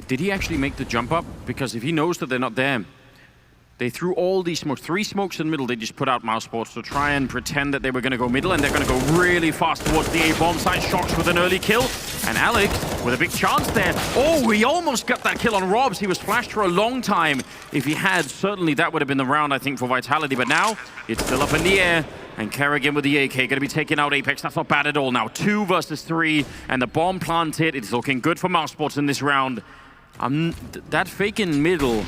Did he actually make the jump up? Because if he knows that they're not there, they threw all these smokes, 3 smokes in the middle. They just put out Mousesports to try and pretend that they were going to go middle, and they're going to go really fast towards the A-bomb side. Shox with an early kill, and Alex with a big chance there. Oh, he almost got that kill on Robs. He was flashed for a long time. If he had, certainly that would have been the round, I think, for Vitality. But now it's still up in the air, and Kerrigan with the AK going to be taking out Apex. That's not bad at all. Now 2 versus 3, and the bomb planted. It's looking good for Mousesports in this round. That fake in middle,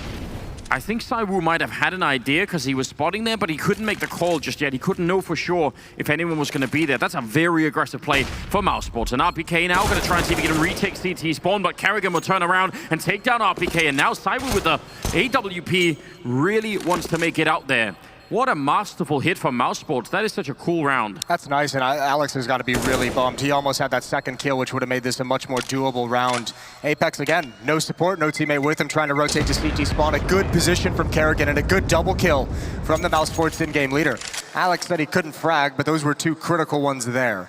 I think ZywOo might have had an idea because he was spotting there, but he couldn't make the call just yet. He couldn't know for sure if anyone was going to be there. That's a very aggressive play for Mousesports. And RPK now going to try and see if he can retake CT spawn, but Kerrigan will turn around and take down RPK. And now ZywOo with the AWP really wants to make it out there. What a masterful hit from Mousesports. That is such a cool round. That's nice, and Alex has got to be really bummed. He almost had that second kill, which would have made this a much more doable round. Apex, again, no support, no teammate with him, trying to rotate to CT spawn. A good position from Kerrigan and a good double kill from the Mousesports in-game leader. Alex said he couldn't frag, but those were 2 critical ones there.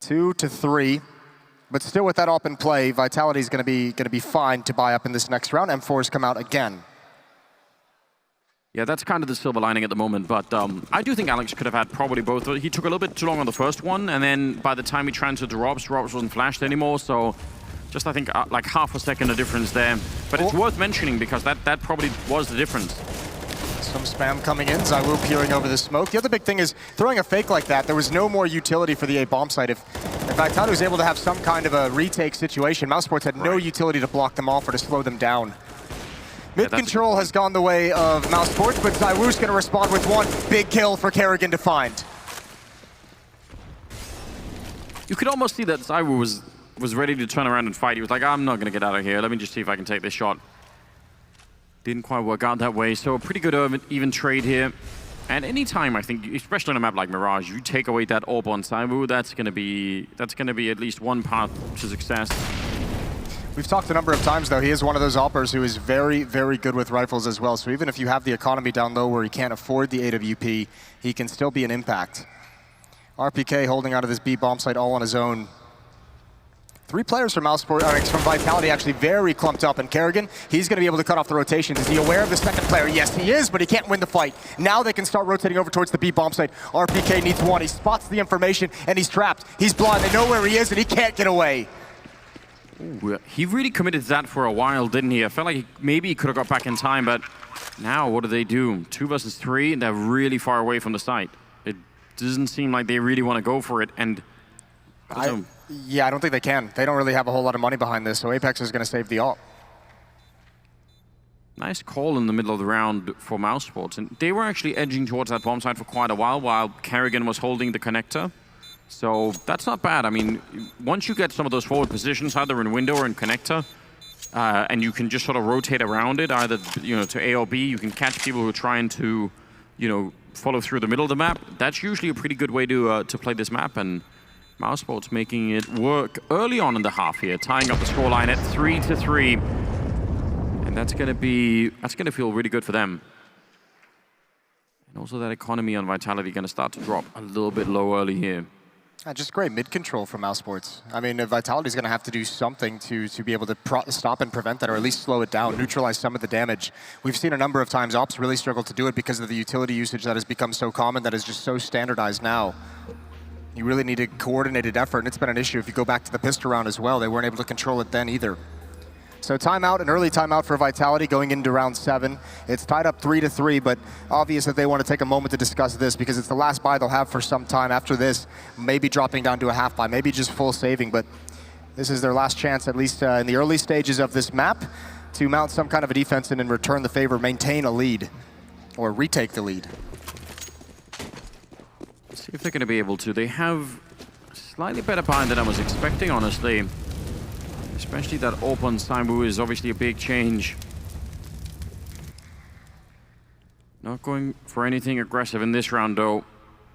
2 to 3. But still with that up in play, Vitality is going to be fine to buy up in this next round. M4's come out again. Yeah, that's kind of the silver lining at the moment, but I do think Alex could have had probably both. He took a little bit too long on the first one, and then by the time he transferred to Robs wasn't flashed anymore, so just, I think, like half a second of difference there. But it's worth mentioning because that probably was the difference. Some spam coming in, ZywOo peering over the smoke. The other big thing is, throwing a fake like that, there was no more utility for the A-bomb site. If Vitality was able to have some kind of a retake situation, Mousesports had no utility to block them off or to slow them down. Mid-control has gone the way of Mousesports, but ZywOo's going to respond with 1 big kill for Kerrigan to find. You could almost see that ZywOo was ready to turn around and fight. He was like, I'm not going to get out of here. Let me just see if I can take this shot. Didn't quite work out that way, so a pretty good even trade here. And anytime, I think, especially on a map like Mirage, you take away that orb on ZywOo, that's going to be at least one path to success. We've talked a number of times, though, he is one of those oppers who is very, very good with rifles as well. So even if you have the economy down low where he can't afford the AWP, he can still be an impact. RPK holding out of this B bomb site all on his own. 3 players from from Vitality actually very clumped up. And Kerrigan, he's going to be able to cut off the rotations. Is he aware of the second player? Yes, he is, but he can't win the fight. Now they can start rotating over towards the B bomb site. RPK needs 1. He spots the information, and he's trapped. He's blind. They know where he is, and he can't get away. Ooh, he really committed to that for a while, didn't he? I felt like maybe he could have got back in time, but now what do? 2 versus 3, and they're really far away from the site. It doesn't seem like they really want to go for it, and yeah, I don't think they can. They don't really have a whole lot of money behind this, so Apex is going to save the ult. Nice call in the middle of the round for Mousesports, and they were actually edging towards that bomb site for quite a while Kerrigan was holding the connector. So that's not bad. I mean, once you get some of those forward positions, either in window or in connector, and you can just sort of rotate around it, either to A or B, you can catch people who are trying to you know, follow through the middle of the map. That's usually a pretty good way to play this map, and Mousesports making it work early on in the half here, tying up the scoreline at 3-3, and that's gonna feel really good for them. And also that economy on Vitality gonna start to drop a little bit low early here. Just great mid-control from Mousesports. I mean, Vitality's going to have to do something to be able to stop and prevent that, or at least slow it down, neutralize some of the damage. We've seen a number of times Ops really struggle to do it because of the utility usage that has become so common, that is just so standardized now. You really need a coordinated effort, and it's been an issue. If you go back to the pistol round as well, they weren't able to control it then either. So timeout, an early timeout for Vitality going into round 7. It's tied up 3-3, but obvious that they want to take a moment to discuss this because it's the last buy they'll have for some time. After this, maybe dropping down to a half buy, maybe just full saving, but this is their last chance, at least in the early stages of this map, to mount some kind of a defense and in return the favor, maintain a lead, or retake the lead. See if they're going to be able to. They have a slightly better buy than I was expecting, honestly. Especially that AWP on ZywOo is obviously a big change. Not going for anything aggressive in this round, though.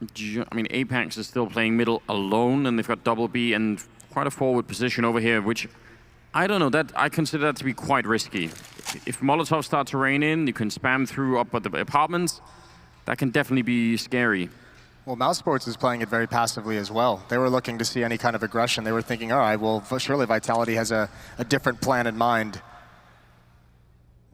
I mean, Apex is still playing middle alone, and they've got double B and quite a forward position over here, which I don't know. That I consider that to be quite risky. If Molotovs start to rain in, you can spam through up at the apartments. That can definitely be scary. Well, Mousesports is playing it very passively as well. They were looking to see any kind of aggression. They were thinking, all right, well, surely Vitality has a different plan in mind.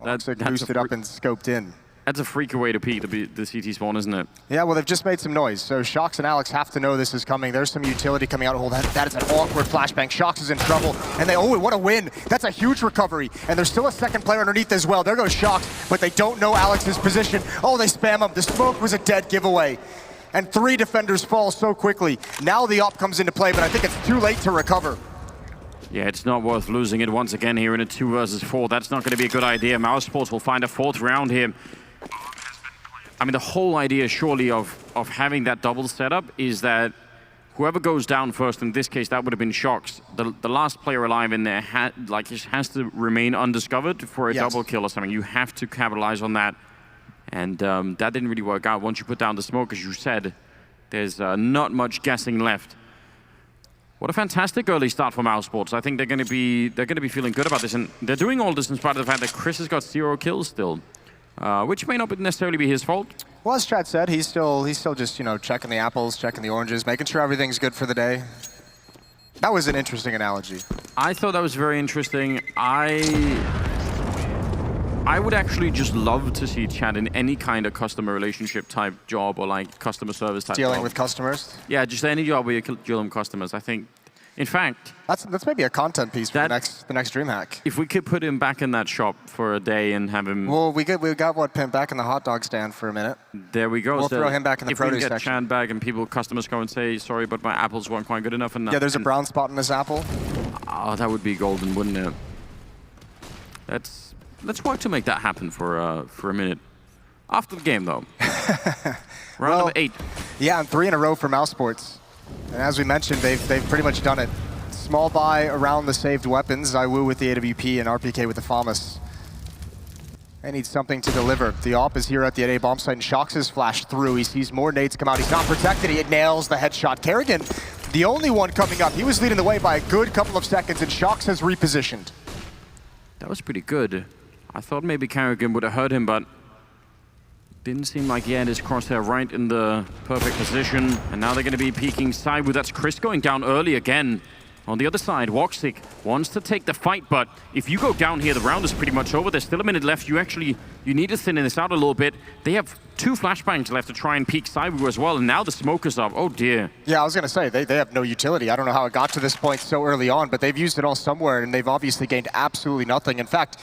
That's boosted up and scoped in. That's a freaky way to peek the CT spawn, isn't it? Yeah, well, they've just made some noise. So Shox and Alex have to know this is coming. There's some utility coming out. Oh, that is an awkward flashbang. Shox is in trouble. And they, oh, what a win. That's a huge recovery. And there's still a second player underneath as well. There goes Shox, but they don't know Alex's position. Oh, they spam him. The smoke was a dead giveaway. And 3 defenders fall so quickly. Now the op comes into play, but I think it's too late to recover. Yeah, it's not worth losing it once again here in a 2 versus 4. That's not going to be a good idea. Mousesports will find a 4th round here. I mean, the whole idea, surely, of having that double setup is that whoever goes down first, in this case, that would have been Shox. The last player alive in there has to remain undiscovered for a double kill or something. You have to capitalize on that. And that didn't really work out. Once you put down the smoke, as you said, there's not much guessing left. What a fantastic early start for Mousesports. I think they're going to be feeling good about this, and they're doing all this in spite of the fact that Chris has got 0 kills still, which may not necessarily be his fault. Well, as Chad said, he's still just, you know, checking the apples, checking the oranges, making sure everything's good for the day. That was an interesting analogy. I thought that was very interesting. I would actually just love to see Chad in any kind of customer relationship type job, or like customer service type Dealing job. with customers? Yeah, just any job where you're dealing with customers. I think, in fact... That's maybe a content piece for the next DreamHack. If we could put him back in that shop for a day and have him... Well, we got what, Pimp back in the hot dog stand for a minute. There we go. We'll throw him back in the produce section. If we can get Chad back and customers go and say, sorry, but my apples weren't quite good enough. And yeah, there's a brown spot in this apple. Oh, that would be golden, wouldn't it? Let's work to make that happen for a minute. After the game, though. Round number 8. Yeah, and 3 in a row for Mousesports. And as we mentioned, they've pretty much done it. Small buy around the saved weapons. ZywOo with the AWP and RPK with the FAMAS. They need something to deliver. The op is here at the A bomb site, and Shox is flashed through. He sees more nades come out. He's not protected. He nails the headshot. Kerrigan, the only one coming up. He was leading the way by a good couple of seconds, and Shox has repositioned. That was pretty good. I thought maybe Kerrigan would have hurt him, but didn't seem like he had his crosshair right in the perfect position. And now they're going to be peeking ZywOo. That's Chris going down early again. On the other side, Woxic wants to take the fight, but if you go down here, the round is pretty much over. There's still a minute left. You need to thin this out a little bit. They have 2 flashbangs left to try and peek ZywOo as well, and now the smoke is up. Oh dear. Yeah, I was going to say, they have no utility. I don't know how it got to this point so early on, but they've used it all somewhere, and they've obviously gained absolutely nothing. In fact,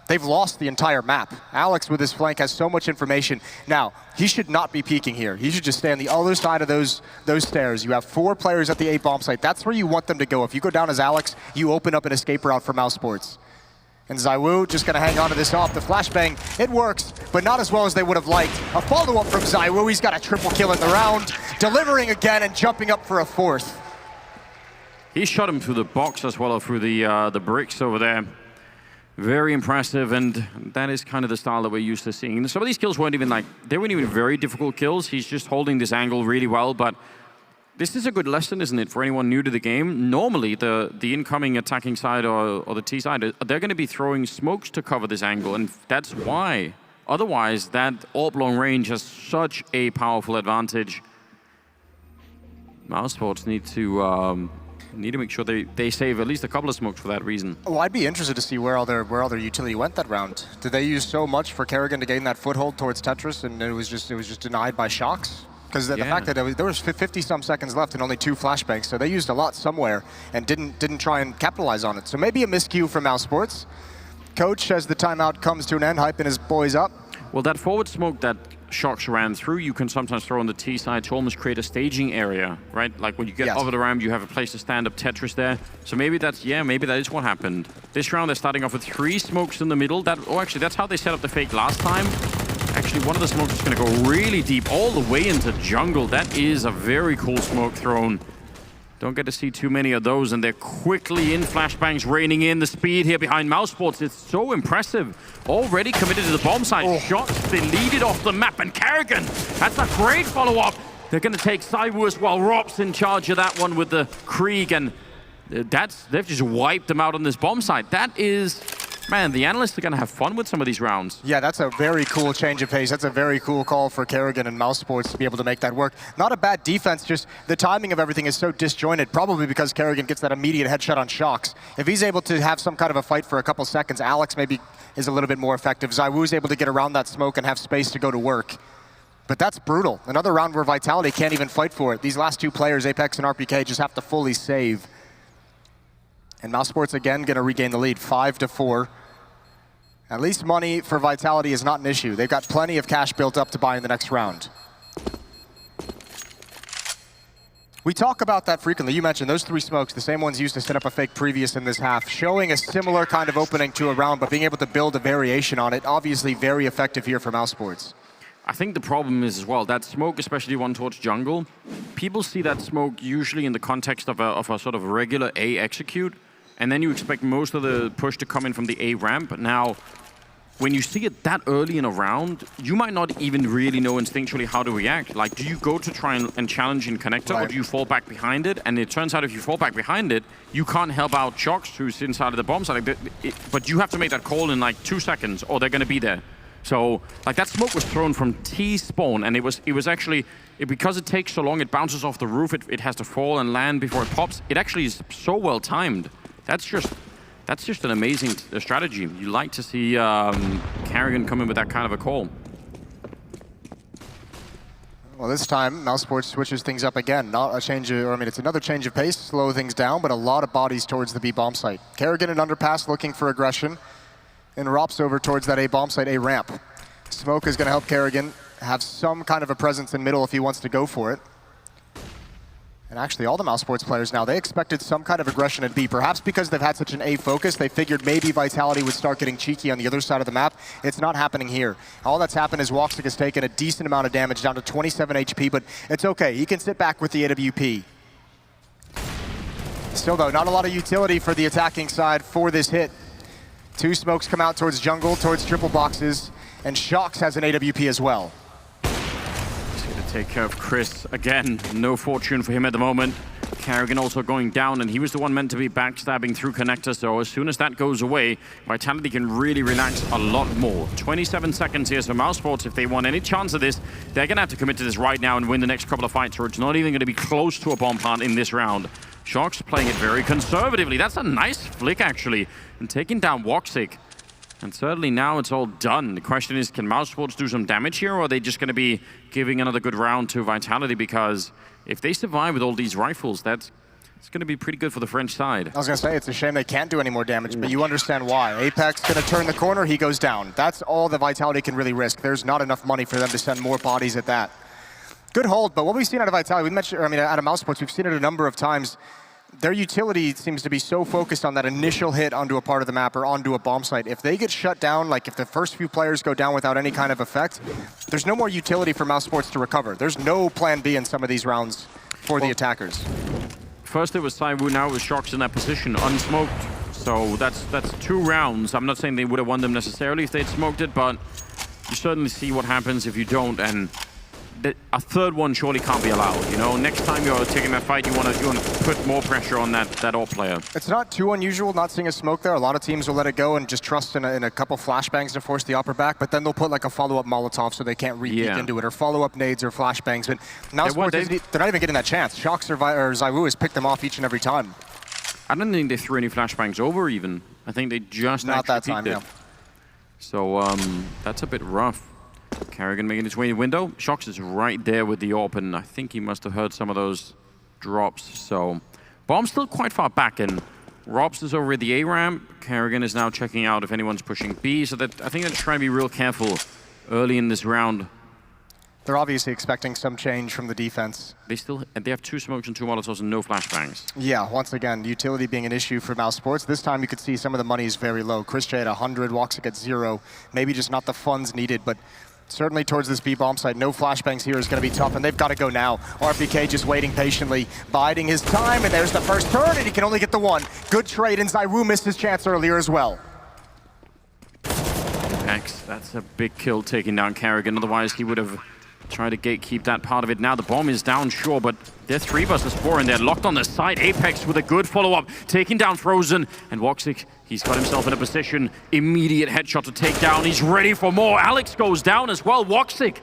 they've lost the entire map. Alex with his flank has so much information. Now, he should not be peeking here. He should just stay on the other side of those stairs. You have 4 players at the A bomb site. That's where you want them to go. If you go down as Alex, you open up an escape route for Mousesports. And ZywOo just gonna hang on to this off. The flashbang, it works, but not as well as they would have liked. A follow-up from ZywOo. He's got a triple kill in the round, delivering again and jumping up for a 4th. He shot him through the box as well as through the bricks over there. Very impressive, and that is kind of the style that we're used to seeing. And some of these kills weren't even like, they weren't even very difficult kills. He's just holding this angle really well, but this is a good lesson, isn't it, for anyone new to the game? Normally, the incoming attacking side or the T side, they're going to be throwing smokes to cover this angle, and that's why. Otherwise, that AWP long range has such a powerful advantage. Mousesports need to make sure they save at least a couple of smokes for that reason. Oh, I'd be interested to see where all their utility went that round. Did they use so much for Karrigan to gain that foothold towards Tetris, and it was just denied by Shocks? Because the fact that there was 50-some seconds left and only 2 flashbangs, so they used a lot somewhere and didn't try and capitalize on it. So maybe a miscue from Mousesports. Coach, as the timeout comes to an end, hyping his boys up. Well, that forward smoke that Shocks ran through, you can sometimes throw on the T side to almost create a staging area, right? Like when you get over the ramp, you have a place to stand up Tetris there. So maybe that's, maybe that is what happened. This round, they're starting off with 3 smokes in the middle. Actually, that's how they set up the fake last time. Actually, one of the smokes is going to go really deep, all the way into jungle. That is a very cool smoke thrown. Don't get to see too many of those, and they're quickly in. Flashbangs raining in. The speed here behind Mousesports is so impressive. Already committed to the bomb site. Shots deleted off the map, and Karrigan, that's a great follow-up. They're going to take Saiwu as well. Rop's in charge of that one with the Krieg, and they've just wiped them out on this bomb site. That is... Man, the analysts are going to have fun with some of these rounds. Yeah, that's a very cool change of pace. That's a very cool call for Karrigan and Mousesports to be able to make that work. Not a bad defense, just the timing of everything is so disjointed, probably because Karrigan gets that immediate headshot on Shocks. If he's able to have some kind of a fight for a couple seconds, Alex maybe is a little bit more effective. Zywoo's able to get around that smoke and have space to go to work. But that's brutal. Another round where Vitality can't even fight for it. These last 2 players, Apex and RPK, just have to fully save. And Mousesports again going to regain the lead, 5-4. At least money for Vitality is not an issue. They've got plenty of cash built up to buy in the next round. We talk about that frequently. You mentioned those 3 smokes, the same ones used to set up a fake previous in this half, showing a similar kind of opening to a round, but being able to build a variation on it. Obviously very effective here for Mousesports. I think the problem is as well, that smoke, especially one towards jungle, people see that smoke usually in the context of a sort of regular A execute, and then you expect most of the push to come in from the A ramp. Now, when you see it that early in a round, you might not even really know instinctually how to react. Like, do you go to try and challenge in connector, or do you fall back behind it? And it turns out if you fall back behind it, you can't help out Shocks, who's inside of the bomb site. But you have to make that call in like 2 seconds, or they're going to be there. So, like, that smoke was thrown from T-spawn, and it was actually, because it takes so long, it bounces off the roof, it has to fall and land before it pops. It actually is so well timed. That's just an amazing strategy. You like to see Karrigan come in with that kind of a call. Well, this time, Mousesports switches things up again. Not a change of, it's another change of pace, slow things down, but a lot of bodies towards the B bomb site. Karrigan in underpass looking for aggression, and Rops over towards that A bomb site, A ramp. Smoke is going to help Karrigan have some kind of a presence in middle if he wants to go for it. And actually, all the Mousesports players now, they expected some kind of aggression at B. Perhaps because they've had such an A focus, they figured maybe Vitality would start getting cheeky on the other side of the map. It's not happening here. All that's happened is Woxic has taken a decent amount of damage, down to 27 HP, but it's okay. He can sit back with the AWP. Still, though, not a lot of utility for the attacking side for this hit. 2 smokes come out towards jungle, towards triple boxes, and Shocks has an AWP as well. Take care of Chris again. No fortune for him at the moment. Karrigan also going down, and he was the one meant to be backstabbing through connector, so as soon as that goes away, Vitality can really relax a lot more. 27 seconds here, so Mousesports, if they want any chance of this, they're going to have to commit to this right now and win the next couple of fights, or it's not even going to be close to a bomb plant in this round. Shocks playing it very conservatively. That's a nice flick, actually, and taking down Woxic. And certainly now it's all done. The question is, can Mousesports do some damage here, or are they just going to be giving another good round to Vitality? Because if they survive with all these rifles, it's going to be pretty good for the French side. I was going to say, it's a shame they can't do any more damage, but you understand why. Apex going to turn the corner, he goes down. That's all the Vitality can really risk. There's not enough money for them to send more bodies at that. Good hold, but what we've seen out of Vitality, we mentioned, out of Mousesports, we've seen it a number of times. Their utility seems to be so focused on that initial hit onto a part of the map or onto a bomb site. If they get shut down, like if the first few players go down without any kind of effect, there's no more utility for Mousesports to recover. There's no plan B in some of these rounds for the attackers. First it was Saiwu, now it was Shocks in that position. Unsmoked So that's 2 rounds. I'm not saying they would have won them necessarily if they'd smoked it, but you certainly see what happens if you don't, and a third one surely can't be allowed, you know? Next time you're taking that fight, you want to put more pressure on that AWP player. It's not too unusual not seeing a smoke there. A lot of teams will let it go and just trust in a couple flashbangs to force the upper back, but then they'll put like a follow-up Molotov so they can't repeat into it, or follow-up nades or flashbangs. But Mousesports, they're not even getting that chance. Shocks or ZywOo has picked them off each and every time. I don't think they threw any flashbangs over even. I think they just not that time, yeah. So that's a bit rough. Carrigan making his way in the window. Shocks is right there with the AWP, and I think he must have heard some of those drops. So Bomb's still quite far back, and Robs is over at the A ramp. Carrigan is now checking out if anyone's pushing B, so that I think they're trying to be real careful early in this round. They're obviously expecting some change from the defense. They have 2 smokes and 2 Molotovs and no flashbangs. Yeah, once again, utility being an issue for Mousesports. This time you could see some of the money is very low. Chris J at 100, Woxic at 0. Maybe just not the funds needed, but certainly towards this B-bomb side, no flashbangs here is going to be tough, and they've got to go now. RPK just waiting patiently, biding his time, and there's the first turn, and he can only get the 1. Good trade, and ZywOo missed his chance earlier as well. X, that's a big kill taking down Carrigan, otherwise he would have tried to gatekeep that part of it. Now the bomb is down, sure, but they're 3 versus 4, and they're locked on the side. Apex with a good follow-up, taking down Frozen, and Woxic, he's got himself in a position. Immediate headshot to take down. He's ready for more. Alex goes down as well. Woxic,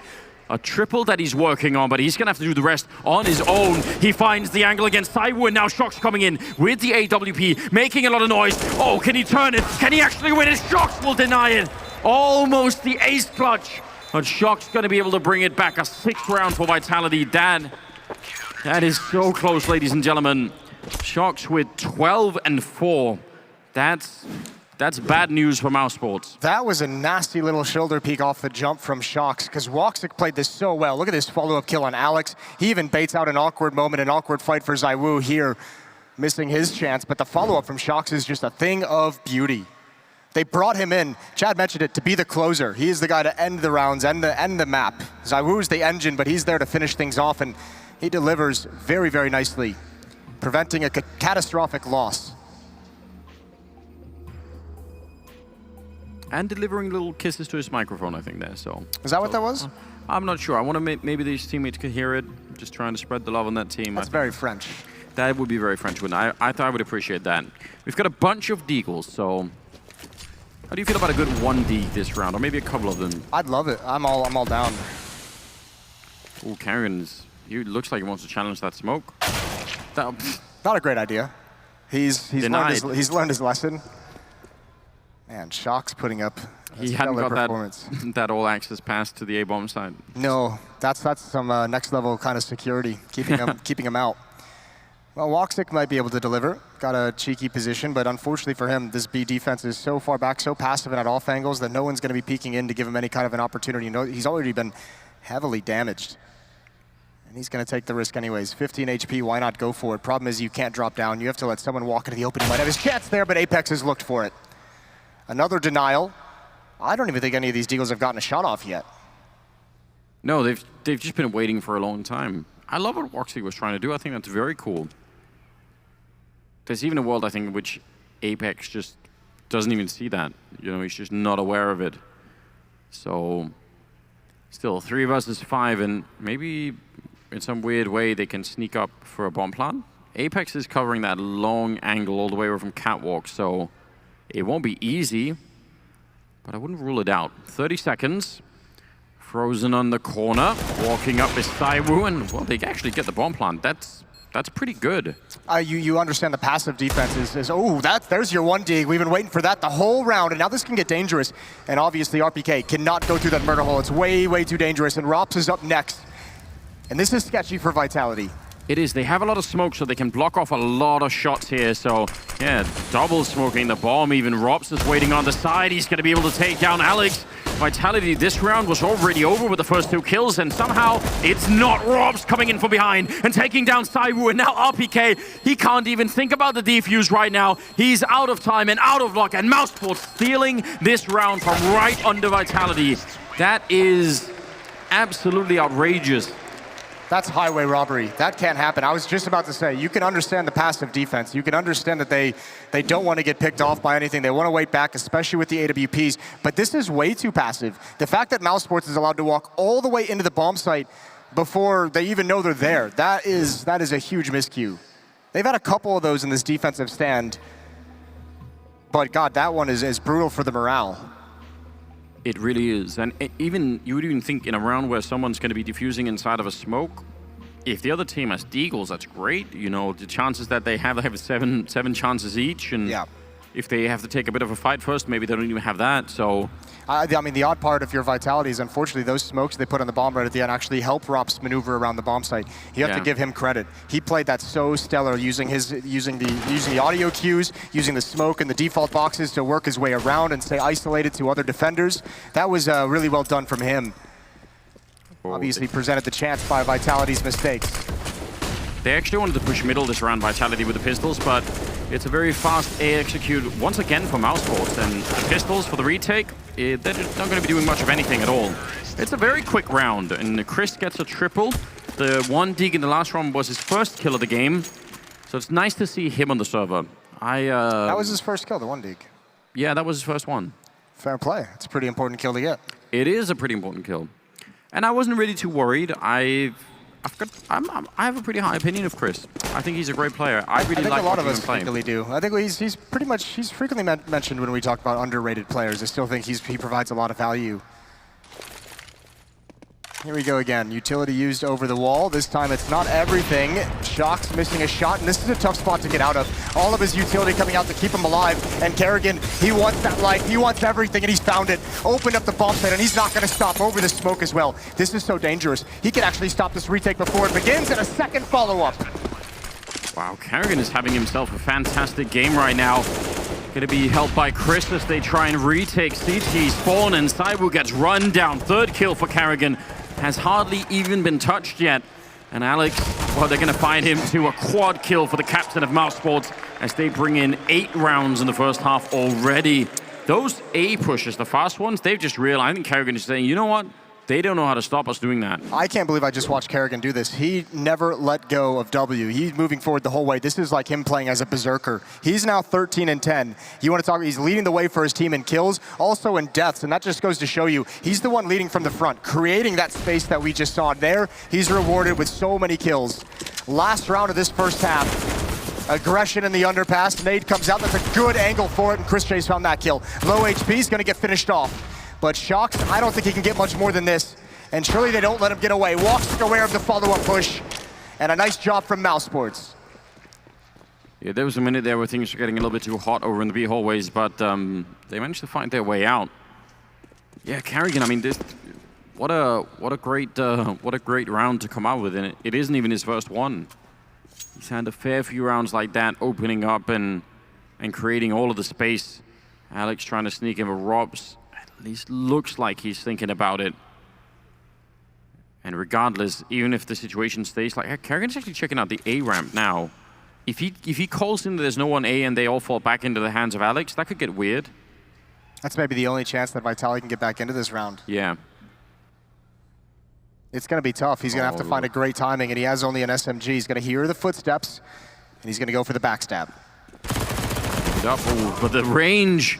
a triple that he's working on, but he's going to have to do the rest on his own. He finds the angle against ZywOo, and now Shocks coming in with the AWP, making a lot of noise. Oh, can he turn it? Can he actually win it? Shocks will deny it. Almost the ace clutch. But Shock's going to be able to bring it back. A 6th round for Vitality. That is so close, ladies and gentlemen. Shocks with 12 and 4. That's bad news for Mousesports. That was a nasty little shoulder peek off the jump from Shocks, because Woxic played this so well. Look at this follow-up kill on Alex. He even baits out an awkward moment, an awkward fight for ZywOo here, missing his chance. But the follow-up from Shocks is just a thing of beauty. They brought him in, Chad mentioned it, to be the closer. He is the guy to end the rounds, end the map. ZywOo's the engine, but he's there to finish things off, and he delivers very, very nicely, preventing a catastrophic loss. And delivering little kisses to his microphone, I think, there, so. Is that what that was? I'm not sure. I want to maybe these teammates could hear it. Just trying to spread the love on that team. That's very French. That would be very French, wouldn't it? I thought I would appreciate that. We've got a bunch of deagles, so. How do you feel about a good 1D this round, or maybe a couple of them? I'd love it. I'm all down. Oh, Carrigan's. He looks like he wants to challenge that smoke. Not a great idea. He's learned his lesson. Man, Shock's putting up a he hadn't got performance. that all access pass to the A-bomb side. No, that's some next level kind of security, keeping him out. Well, Woxic might be able to deliver. Got a cheeky position, but unfortunately for him, this B defense is so far back, so passive and at off angles that no one's going to be peeking in to give him any kind of an opportunity. He's already been heavily damaged. And he's going to take the risk anyways. 15 HP, why not go for it? Problem is you can't drop down. You have to let someone walk into the open. He might have his chance there, but Apex has looked for it. Another denial. I don't even think any of these deagles have gotten a shot off yet. No, they've just been waiting for a long time. I love what Woxic was trying to do. I think that's very cool. There's even a world, I think, in which Apex just doesn't even see that. You know, he's just not aware of it. So, still 3 versus 5, and maybe in some weird way they can sneak up for a bomb plant. Apex is covering that long angle all the way over from Catwalk, so it won't be easy, but I wouldn't rule it out. 30 seconds. Frozen on the corner, walking up is ZywOo, and well, they actually get the bomb plant. That's pretty good. You understand the passive defense is there's your 1D. We've been waiting for that the whole round, and now this can get dangerous. And obviously RPK cannot go through that murder hole. It's way, way too dangerous, and Rops is up next. And this is sketchy for Vitality. It is. They have a lot of smoke, so they can block off a lot of shots here. So, yeah, double smoking the bomb. Even Rops is waiting on the side. He's going to be able to take down Alex. Vitality this round was already over with the first 2 kills, and somehow it's not Rops coming in from behind and taking down ZywOo, and now RPK, he can't even think about the defuse right now. He's out of time and out of luck, and Mousesports stealing this round from right under Vitality. That is absolutely outrageous. That's highway robbery. That can't happen. I was just about to say, you can understand the passive defense. You can understand that they don't want to get picked off by anything. They want to wait back, especially with the AWPs. But this is way too passive. The fact that Mousesports is allowed to walk all the way into the bomb site before they even know they're there, that is a huge miscue. They've had a couple of those in this defensive stand. But God, that one is brutal for the morale. It really is. And you would even think in a round where someone's going to be defusing inside of a smoke, if the other team has deagles, that's great. You know, the chances that they have seven chances each. And yeah. If they have to take a bit of a fight first, maybe they don't even have that. So I mean, the odd part of your Vitality is, unfortunately, those smokes they put on the bomb right at the end actually help Rop's maneuver around the bomb site. You have to give him credit. He played that so stellar, using the audio cues, using the smoke and the default boxes to work his way around and stay isolated to other defenders. That was really well done from him. Obviously presented the chance by Vitality's mistakes. They actually wanted to push middle this round, Vitality with the pistols, but it's a very fast A execute once again for Mousesports, and the pistols for the retake, they're not going to be doing much of anything at all. It's a very quick round, and Chris gets a triple. The one dig in the last round was his first kill of the game, so it's nice to see him on the server. That was his first kill, the one dig. Yeah, that was his first one. Fair play. It's a pretty important kill to get. It is a pretty important kill. And I wasn't really too worried. I have a pretty high opinion of Chris. I think he's a great player. I think a lot of us frequently do. I think he's frequently mentioned when we talk about underrated players. I still think he provides a lot of value. Here we go again. Utility used over the wall. This time it's not everything. Shock's missing a shot, and this is a tough spot to get out of. All of his utility coming out to keep him alive. And Kerrigan, he wants that life. He wants everything, and he's found it. Opened up the bomb site, and he's not going to stop over the smoke as well. This is so dangerous. He can actually stop this retake before it begins, and a second follow-up. Wow, Kerrigan is having himself a fantastic game right now. Going to be helped by Chris as they try and retake CT spawn, and Saibu gets run down. Third kill for Kerrigan. Has hardly even been touched yet. And Alex, well, they're going to find him to a quad kill for the captain of Mousesports as they bring in 8 rounds in the first half already. Those A pushes, the fast ones, they've just realized, I think Kerrigan is saying, you know what? They don't know how to stop us doing that. I can't believe I just watched Kerrigan do this. He never let go of W. He's moving forward the whole way. This is like him playing as a berserker. He's now 13-10. You want to talk, he's leading the way for his team in kills, also in deaths, and that just goes to show you, he's the one leading from the front, creating that space that we just saw there. He's rewarded with so many kills. Last round of this first half. Aggression in the underpass. Nade comes out. That's a good angle for it, and Chris Chase found that kill. Low HP is going to get finished off. But Shocks, I don't think he can get much more than this. And surely they don't let him get away. Walks aware of the follow-up push. And a nice job from Mousesports. Yeah, there was a minute there where things were getting a little bit too hot over in the B hallways, but they managed to find their way out. Yeah, Kerrigan, I mean, what a great round to come out with, and it isn't even his first one. He's had a fair few rounds like that, opening up and creating all of the space. Alex trying to sneak in with Robs. At least looks like he's thinking about it. And regardless, even if the situation stays like, Kerrigan's actually checking out the A ramp now. If he calls in that there's no one A and they all fall back into the hands of Alex, that could get weird. That's maybe the only chance that Vitality can get back into this round. Yeah. It's going to be tough. He's going to have to find a great timing, and he has only an SMG. He's going to hear the footsteps, and he's going to go for the backstab. But the range,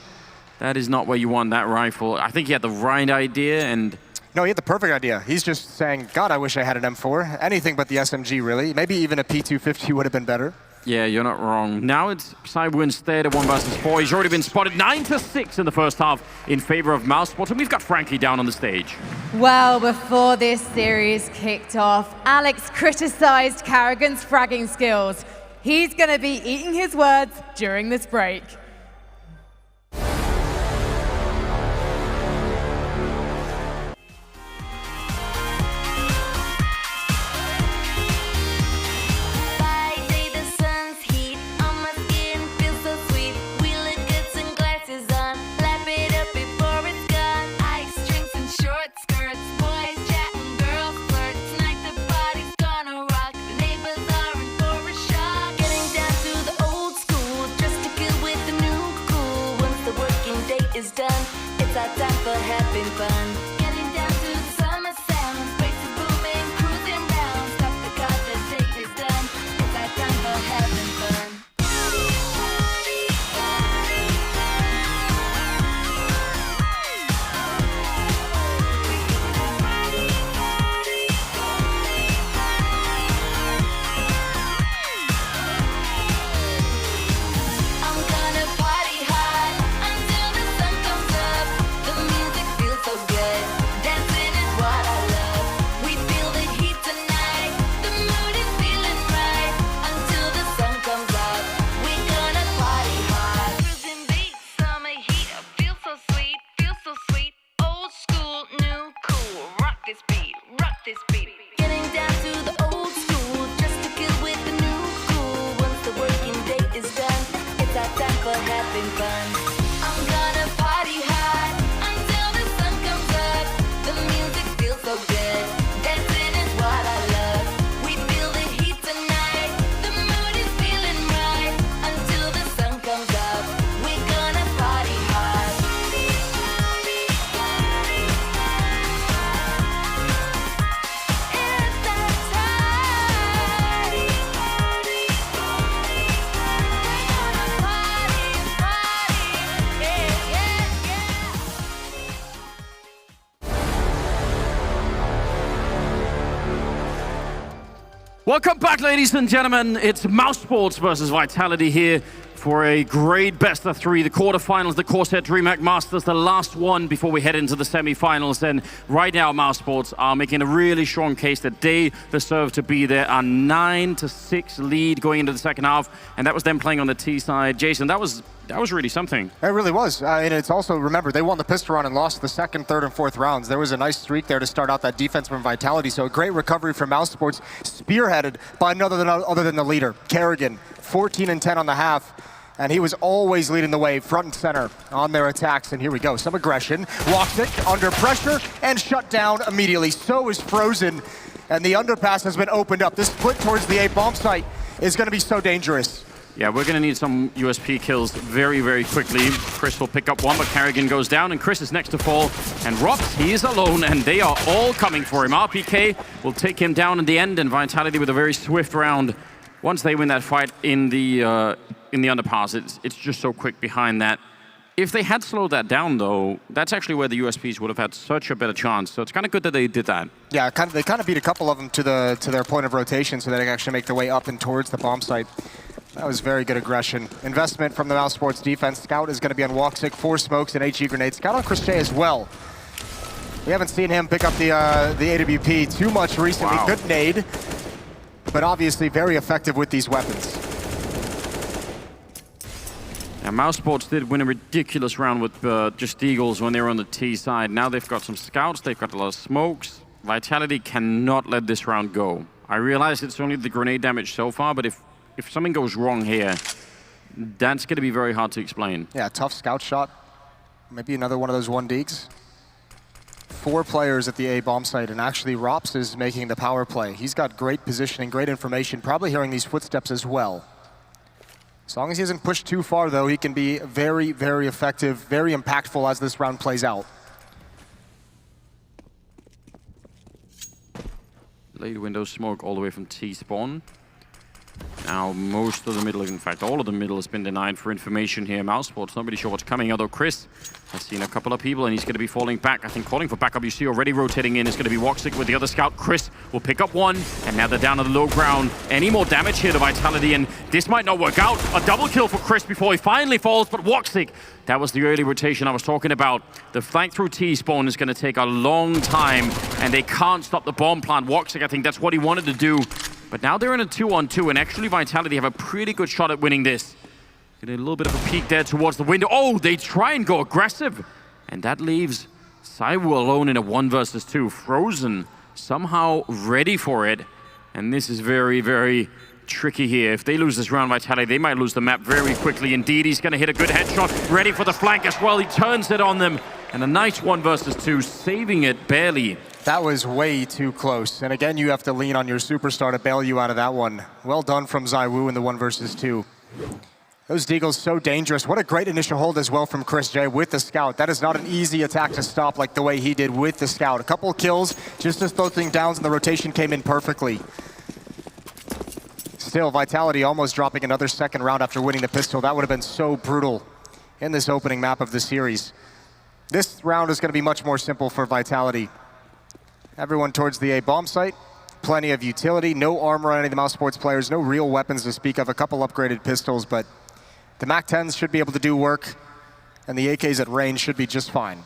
that is not where you want that rifle. I think he had the right idea, and... No, he had the perfect idea. He's just saying, God, I wish I had an M4. Anything but the SMG, really. Maybe even a P250 would have been better. Yeah, you're not wrong. Now it's Saibu instead at 1 versus 4. He's already been spotted 9-6 in the first half in favor of Mousesports, and we've got Frankie down on the stage. Well, before this series kicked off, Alex criticized Kerrigan's fragging skills. He's going to be eating his words during this break. Done. It's our time for having fun. Getting down to the summer sound. Space is booming, cruising round. Stop having fun. I'm gonna party hard until the sun comes up. The music feels so good. Dancing is what I love. We feel the heat tonight. The mood is feeling right until the sun comes up. We're gonna party hard. It's that time. Party, yeah, yeah, yeah. Welcome back, ladies and gentlemen. It's Mousesports versus Vitality here for a great best of three. The quarterfinals, the CORSAIR DreamHack Masters, the last one before we head into the semifinals. And right now, Mousesports are making a really strong case that they deserve to be there. A 9-6 lead going into the second half, and that was them playing on the T side. Jason, that was really something. It really was. And it's also, remember, they won the pistol round and lost the second, third, and fourth rounds. There was a nice streak there to start out that defense from Vitality. So a great recovery from Mousesports, spearheaded by other than the leader, Kerrigan. 14 and 10 on the half. And he was always leading the way, front and center on their attacks. And here we go, some aggression. Woxic under pressure and shut down immediately. So is Frozen. And the underpass has been opened up. This split towards the A bomb site is going to be so dangerous. Yeah, we're going to need some USP kills very, very quickly. Chris will pick up one, but Kerrigan goes down, and Chris is next to fall. And Robs, he is alone, and they are all coming for him. RPK will take him down in the end, and Vitality with a very swift round. Once they win that fight in the underpass, it's just so quick behind that. If they had slowed that down, though, that's actually where the USPs would have had such a better chance. So it's kind of good that they did that. Yeah, they kind of beat a couple of them to their point of rotation so that they can actually make their way up and towards the bomb site. That was very good aggression. Investment from the Mousesports defense. Scout is going to be on Woxic, 4 smokes and HE grenades. Scout on Chris J as well. We haven't seen him pick up the AWP too much recently. Wow. Good nade, but obviously very effective with these weapons. Now, Mousesports did win a ridiculous round with just Eagles when they were on the T side. Now they've got some scouts, they've got a lot of smokes. Vitality cannot let this round go. I realize it's only the grenade damage so far, but if something goes wrong here, that's going to be very hard to explain. Yeah, tough scout shot. Maybe another one of those 1-deeks. 4 players at the A bomb site, and actually Rops is making the power play. He's got great positioning, great information, probably hearing these footsteps as well. As long as he hasn't pushed too far, though, he can be very, very effective, very impactful as this round plays out. Late window smoke all the way from T-spawn. Now most of the middle, in fact all of the middle has been denied for information here. Mousesports, not really sure what's coming, although Chris has seen a couple of people and he's going to be falling back. I think calling for backup, you see already rotating in is going to be Woxic with the other scout. Chris will pick up one, and now they're down to the low ground. Any more damage here to Vitality, and this might not work out. A double kill for Chris before he finally falls, but Woxic, that was the early rotation I was talking about. The flank through T-spawn is going to take a long time, and they can't stop the bomb plant. Woxic, I think that's what he wanted to do. But now they're in a 2-on-2, and actually Vitality have a pretty good shot at winning this. Getting a little bit of a peek there towards the window. Oh, they try and go aggressive. And that leaves Saiwu alone in a 1 versus 2. Frozen somehow ready for it. And this is very, very tricky here. If they lose this round, Vitality, they might lose the map very quickly indeed. He's going to hit a good headshot. Ready for the flank as well. He turns it on them. And a nice 1 versus 2, saving it barely. That was way too close. And again, you have to lean on your superstar to bail you out of that one. Well done from Saiwu in the 1 versus 2. Those Deagles so dangerous. What a great initial hold as well from Chris J with the scout. That is not an easy attack to stop like the way he did with the scout. A couple of kills, just as both things downs, and the rotation came in perfectly. Still, Vitality almost dropping another second round after winning the pistol. That would have been so brutal in this opening map of the series. This round is going to be much more simple for Vitality. Everyone towards the A bomb site. Plenty of utility. No armor on any of the Mousesports players. No real weapons to speak of. A couple upgraded pistols, but the MAC-10s should be able to do work, and the AKs at range should be just fine.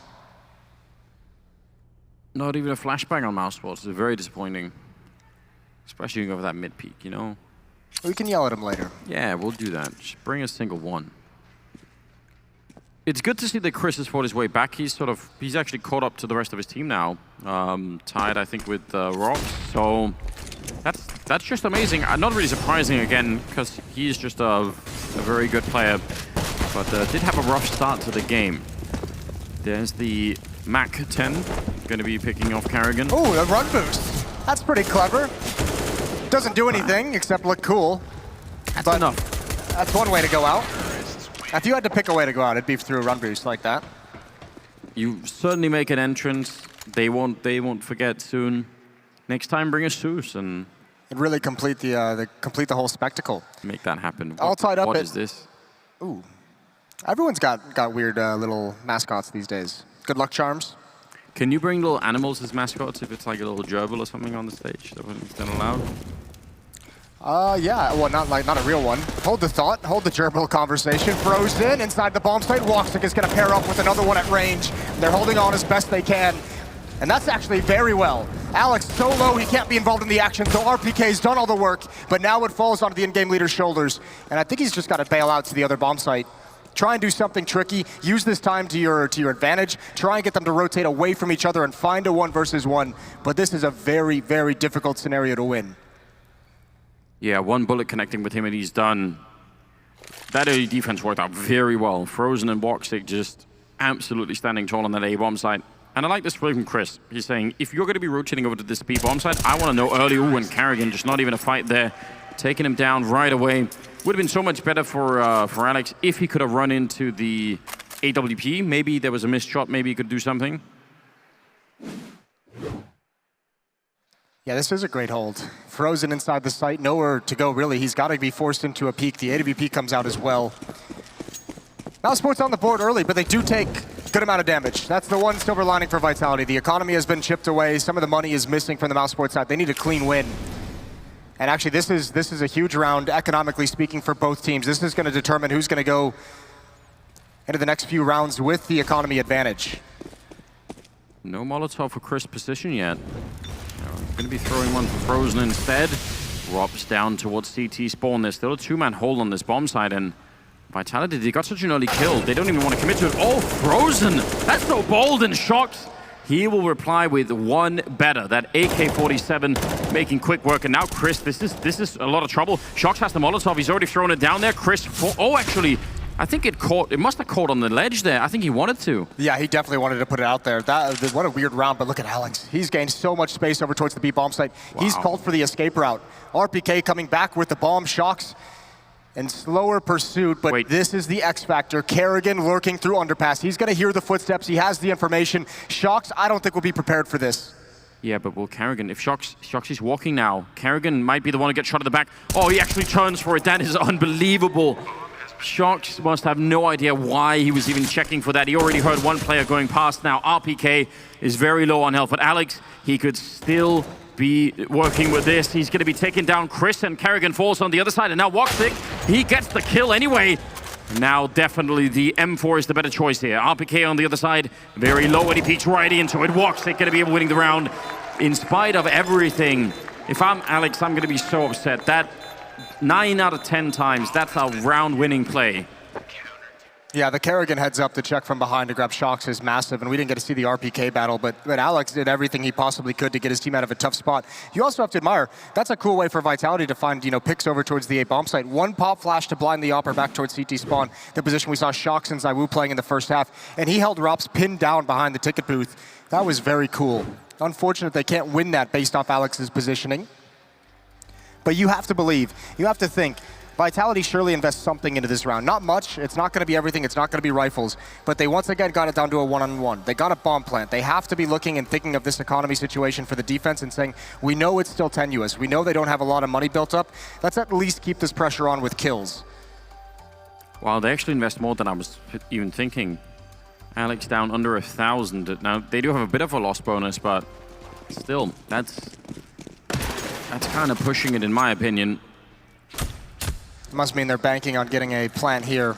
Not even a flashbang on Mousesports. It's very disappointing. Especially over that mid peak, you know? We can yell at him later. Yeah, we'll do that. Just bring a single one. It's good to see that Chris has fought his way back. He's actually caught up to the rest of his team now. Tied, I think, with Rock. So that's just amazing. Not really surprising again, because he's just a very good player. but did have a rough start to the game. There's the Mac 10 going to be picking off Karrigan. Oh, a run boost. That's pretty clever. Doesn't do anything except look cool. That's enough. That's one way to go out. If you had to pick a way to go out, it'd be through a run boost like that. You certainly make an entrance. They won't forget soon. Next time, bring a Zeus and really complete the whole spectacle. Make that happen. All tied up. What is this? Ooh, everyone's got weird little mascots these days. Good luck charms. Can you bring little animals as mascots if it's like a little gerbil or something on the stage? That wouldn't be allowed. Yeah. Well, not a real one. Hold the thought. Hold the gerbil conversation. Frozen inside the bomb site. Woxic is going to pair up with another one at range. They're holding on as best they can. And that's actually very well. Alex so low he can't be involved in the action, so RPK's done all the work, but now it falls onto the in-game leader's shoulders. And I think he's just got to bail out to the other bomb site. Try and do something tricky. Use this time to your advantage. Try and get them to rotate away from each other and find a 1 versus 1. But this is a very, very difficult scenario to win. Yeah, one bullet connecting with him and he's done. That early defense worked out very well. Frozen and Woxic just absolutely standing tall on that A-bomb site. And I like this play from Chris. He's saying, if you're going to be rotating over to this B-bomb side, I want to know early. Ooh, and Karrigan, just not even a fight there. Taking him down right away. Would have been so much better for Alex if he could have run into the AWP. Maybe there was a missed shot. Maybe he could do something. Yeah, this is a great hold. Frozen inside the site. Nowhere to go, really. He's got to be forced into a peek. The AWP comes out as well. Mousesports on the board early, but they do take good amount of damage. That's the one silver lining for Vitality. The economy has been chipped away. Some of the money is missing from the Mousesports side. They need a clean win. And actually, this is a huge round, economically speaking, for both teams. This is going to determine who's going to go into the next few rounds with the economy advantage. No Molotov for Chris' position yet. Going to be throwing one for Frozen instead. Drops down towards CT spawn. There's still a 2-man hold on this bomb side, and Vitality, they got such an early kill. They don't even want to commit to it. Oh, Frozen! That's so bold and shocked. He will reply with one better. That AK-47 making quick work. And now Chris, this is a lot of trouble. Shox has the Molotov. He's already thrown it down there. Chris, oh, actually, I think it must have caught on the ledge there. I think he wanted to. Yeah, he definitely wanted to put it out there. What a weird round, but look at Alex. He's gained so much space over towards the B-bomb site. Wow. He's called for the escape route. RPK coming back with the bomb. Shox in slower pursuit, but this is the X factor. Karrigan lurking through underpass. He's going to hear the footsteps. He has the information. Shox, I don't think will be prepared for this. Yeah, but will Karrigan, if Shox is walking now, Karrigan might be the one to get shot at the back. Oh, he actually turns for it. That is unbelievable. Shox must have no idea why he was even checking for that. He already heard one player going past now. RPK is very low on health, but Alex, he could still be working with this. He's going to be taking down Chris, and Karrigan falls on the other side. And now Woxic, he gets the kill anyway. Now definitely the M4 is the better choice here. RPK on the other side, very low, and he peeks right into it. Woxic going to be winning the round in spite of everything. If I'm Alex, I'm going to be so upset. That 9 out of 10 times, that's a round-winning play. Yeah, the Karrigan heads up to check from behind to grab Shox is massive, and we didn't get to see the RPK battle, but Alex did everything he possibly could to get his team out of a tough spot. You also have to admire, that's a cool way for Vitality to find, picks over towards the A-bomb site. One pop flash to blind the Opper back towards CT spawn, the position we saw Shox and ZywOo playing in the first half, and he held Rops pinned down behind the ticket booth. That was very cool. Unfortunate they can't win that based off Alex's positioning. But you have to believe, you have to think, Vitality surely invests something into this round. Not much, it's not going to be everything, it's not going to be rifles, but they once again got it down to a one-on-one. They got a bomb plant. They have to be looking and thinking of this economy situation for the defense and saying, we know it's still tenuous, we know they don't have a lot of money built up, let's at least keep this pressure on with kills. Wow, they actually invest more than I was even thinking. Alex down under 1,000. Now, they do have a bit of a loss bonus, but still, that's kind of pushing it in my opinion. It must mean they're banking on getting a plant here.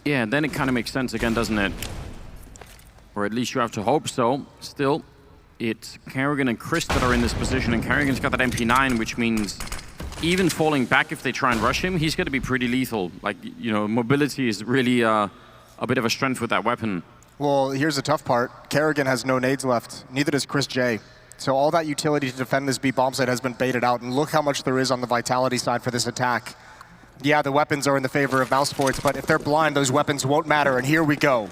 Yeah, then it kind of makes sense again, doesn't it? Or at least you have to hope so. Still, it's Karrigan and Chris that are in this position, and Karrigan's got that MP9, which means even falling back if they try and rush him, he's going to be pretty lethal. Like, mobility is really a bit of a strength with that weapon. Well, here's the tough part. Karrigan has no nades left. Neither does Chris J. So all that utility to defend this B bomb site has been baited out, and look how much there is on the Vitality side for this attack. Yeah, the weapons are in the favor of Mousesports, but if they're blind, those weapons won't matter, and here we go.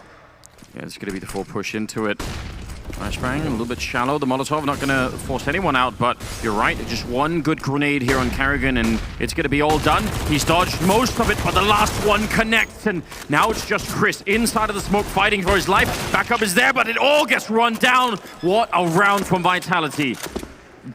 Yeah, it's going to be the full push into it. Flashbang, a little bit shallow. The Molotov not going to force anyone out, but you're right. Just one good grenade here on Carrigan, and it's going to be all done. He's dodged most of it, but the last one connects, and now it's just Chris inside of the smoke fighting for his life. Backup is there, but it all gets run down. What a round from Vitality.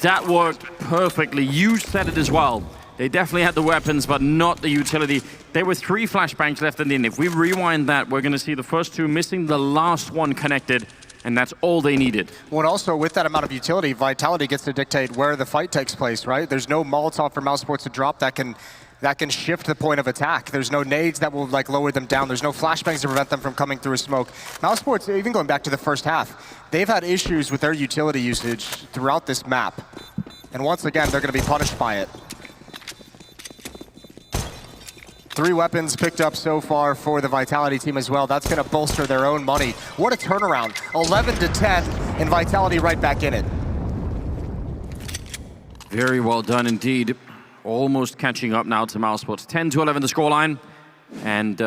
That worked perfectly. You said it as well. They definitely had the weapons, but not the utility. There were 3 flashbangs left in the end. If we rewind that, we're going to see the first 2 missing, the last one connected, and that's all they needed. Well, also with that amount of utility, Vitality gets to dictate where the fight takes place, right? There's no Molotov for Mousesports to drop that can shift the point of attack. There's no nades that will like lower them down. There's no flashbangs to prevent them from coming through a smoke. Mousesports, even going back to the first half, they've had issues with their utility usage throughout this map. And once again, they're going to be punished by it. 3 weapons picked up so far for the Vitality team as well. That's going to bolster their own money. What a turnaround. 11 to 10, and Vitality right back in it. Very well done indeed. Almost catching up now to Mousesports. 10 to 11 the scoreline. And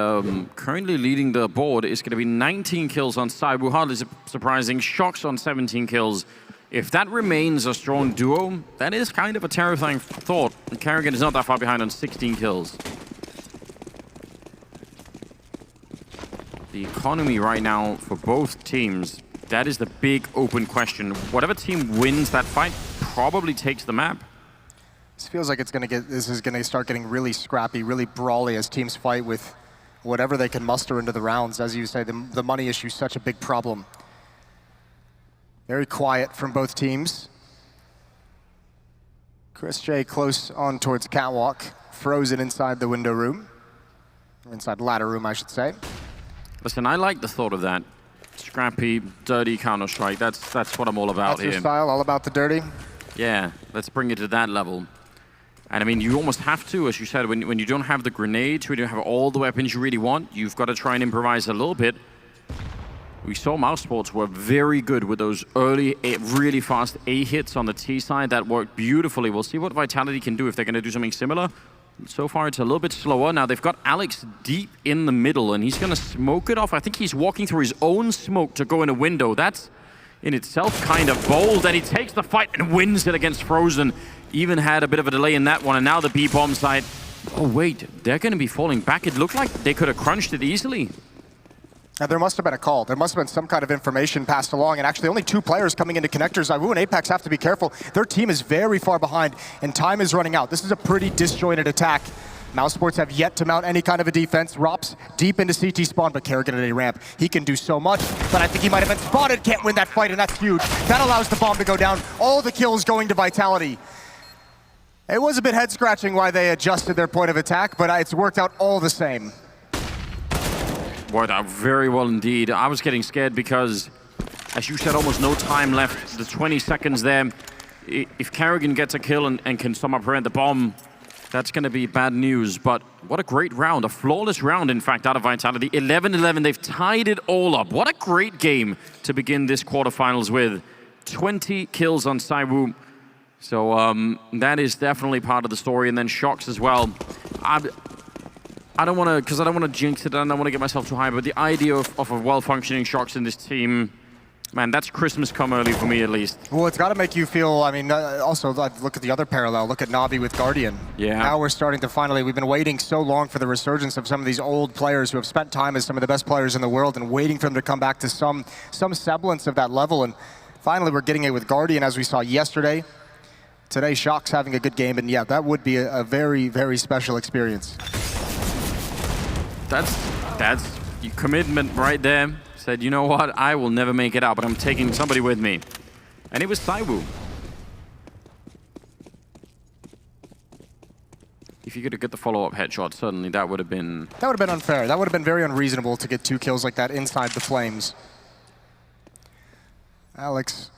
currently leading the board is going to be 19 kills on Saibu. Hardly surprising. Shocks on 17 kills. If that remains a strong duo, that is kind of a terrifying thought. Carrigan is not that far behind on 16 kills. The economy right now for both teams, that is the big open question. Whatever team wins that fight probably takes the map. This feels like this is gonna start getting really scrappy, really brawly as teams fight with whatever they can muster into the rounds. As you say, the money issue is such a big problem. Very quiet from both teams. Chris J close on towards Catwalk, frozen inside the window room. Or inside ladder room, I should say. Listen, I like the thought of that. Scrappy, dirty Counter-Strike. That's what I'm all about here. That's your style, all about the dirty? Yeah, let's bring it to that level. And I mean, you almost have to, as you said, when you don't have the grenades, when you don't have all the weapons you really want, you've got to try and improvise a little bit. We saw Mousesports were very good with those early, really fast A hits on the T side. That worked beautifully. We'll see what Vitality can do if they're going to do something similar. So far, it's a little bit slower. Now, they've got Alex deep in the middle, and he's going to smoke it off. I think he's walking through his own smoke to go in a window. That's in itself kind of bold, and he takes the fight and wins it against Frozen. Even had a bit of a delay in that one, and now the B-bomb side. Oh, wait, they're going to be falling back. It looked like they could have crunched it easily. Now, there must have been a call. There must have been some kind of information passed along. And actually, only 2 players coming into connectors. Zywoo and Apex have to be careful. Their team is very far behind, and time is running out. This is a pretty disjointed attack. Mousesports have yet to mount any kind of a defense. Rops deep into CT spawn, but Carrigan at a ramp. He can do so much, but I think he might have been spotted. Can't win that fight, and that's huge. That allows the bomb to go down. All the kills going to Vitality. It was a bit head-scratching why they adjusted their point of attack, but it's worked out all the same. Worked out very well indeed. I was getting scared because, as you said, almost no time left. The 20 seconds there. If Carrigan gets a kill and can somehow prevent the bomb, that's going to be bad news. But what a great round. A flawless round, in fact, out of Vitality. 11-11. They've tied it all up. What a great game to begin this quarterfinals with. 20 kills on Zywoo. So that is definitely part of the story. And then Shocks as well. I don't want to, because I don't want to jinx it, and I don't want to get myself too high, but the idea of a well-functioning Shocks in this team, man, that's Christmas come early for me, at least. Well, it's got to make you feel, I mean, also look at the other parallel. Look at Navi with Guardian. Yeah. Now we're starting to finally, we've been waiting so long for the resurgence of some of these old players who have spent time as some of the best players in the world and waiting for them to come back to some semblance of that level. And finally, we're getting it with Guardian, as we saw yesterday. Today, Shocks having a good game, and yeah, that would be a very, very special experience. That's your commitment right there. Said, you know what, I will never make it out, but I'm taking somebody with me. And it was Zywoo. If you could have got the follow-up headshot, certainly that would have been... That would have been unfair. That would have been very unreasonable to get 2 kills like that inside the flames. Alex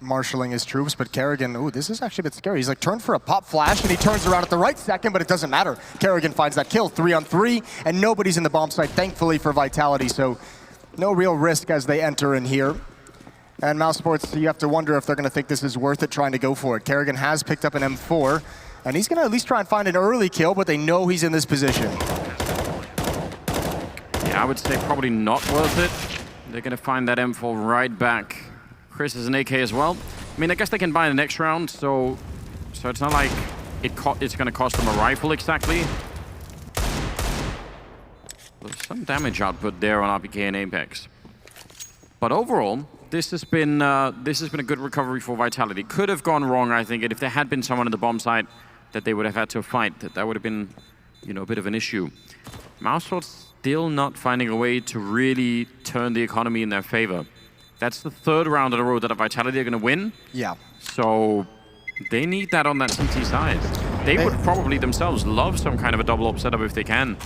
marshalling his troops, but Carrigan, ooh, this is actually a bit scary. He's like turned for a pop flash, and he turns around at the right second, but it doesn't matter. Carrigan finds that kill, 3-on-3, and nobody's in the bomb site, thankfully for Vitality, so no real risk as they enter in here. And Mousesports, you have to wonder if they're going to think this is worth it trying to go for it. Carrigan has picked up an M4. And he's gonna at least try and find an early kill, but they know he's in this position. Yeah, I would say probably not worth it. They're gonna find that M4 right back. Chris is an AK as well. I mean, I guess they can buy the next round, so it's not like it's gonna cost them a rifle exactly. There's some damage output there on RPK and Apex. But overall, this has been a good recovery for Vitality. Could have gone wrong, I think, and if there had been someone at the bomb site that they would have had to fight, that would have been, you know, a bit of an issue. Mousesports still not finding a way to really turn the economy in their favor. That's the third round in a row that Vitality are going to win. Yeah. So they need that on that CT side. They would probably themselves love some kind of a double up setup if they can.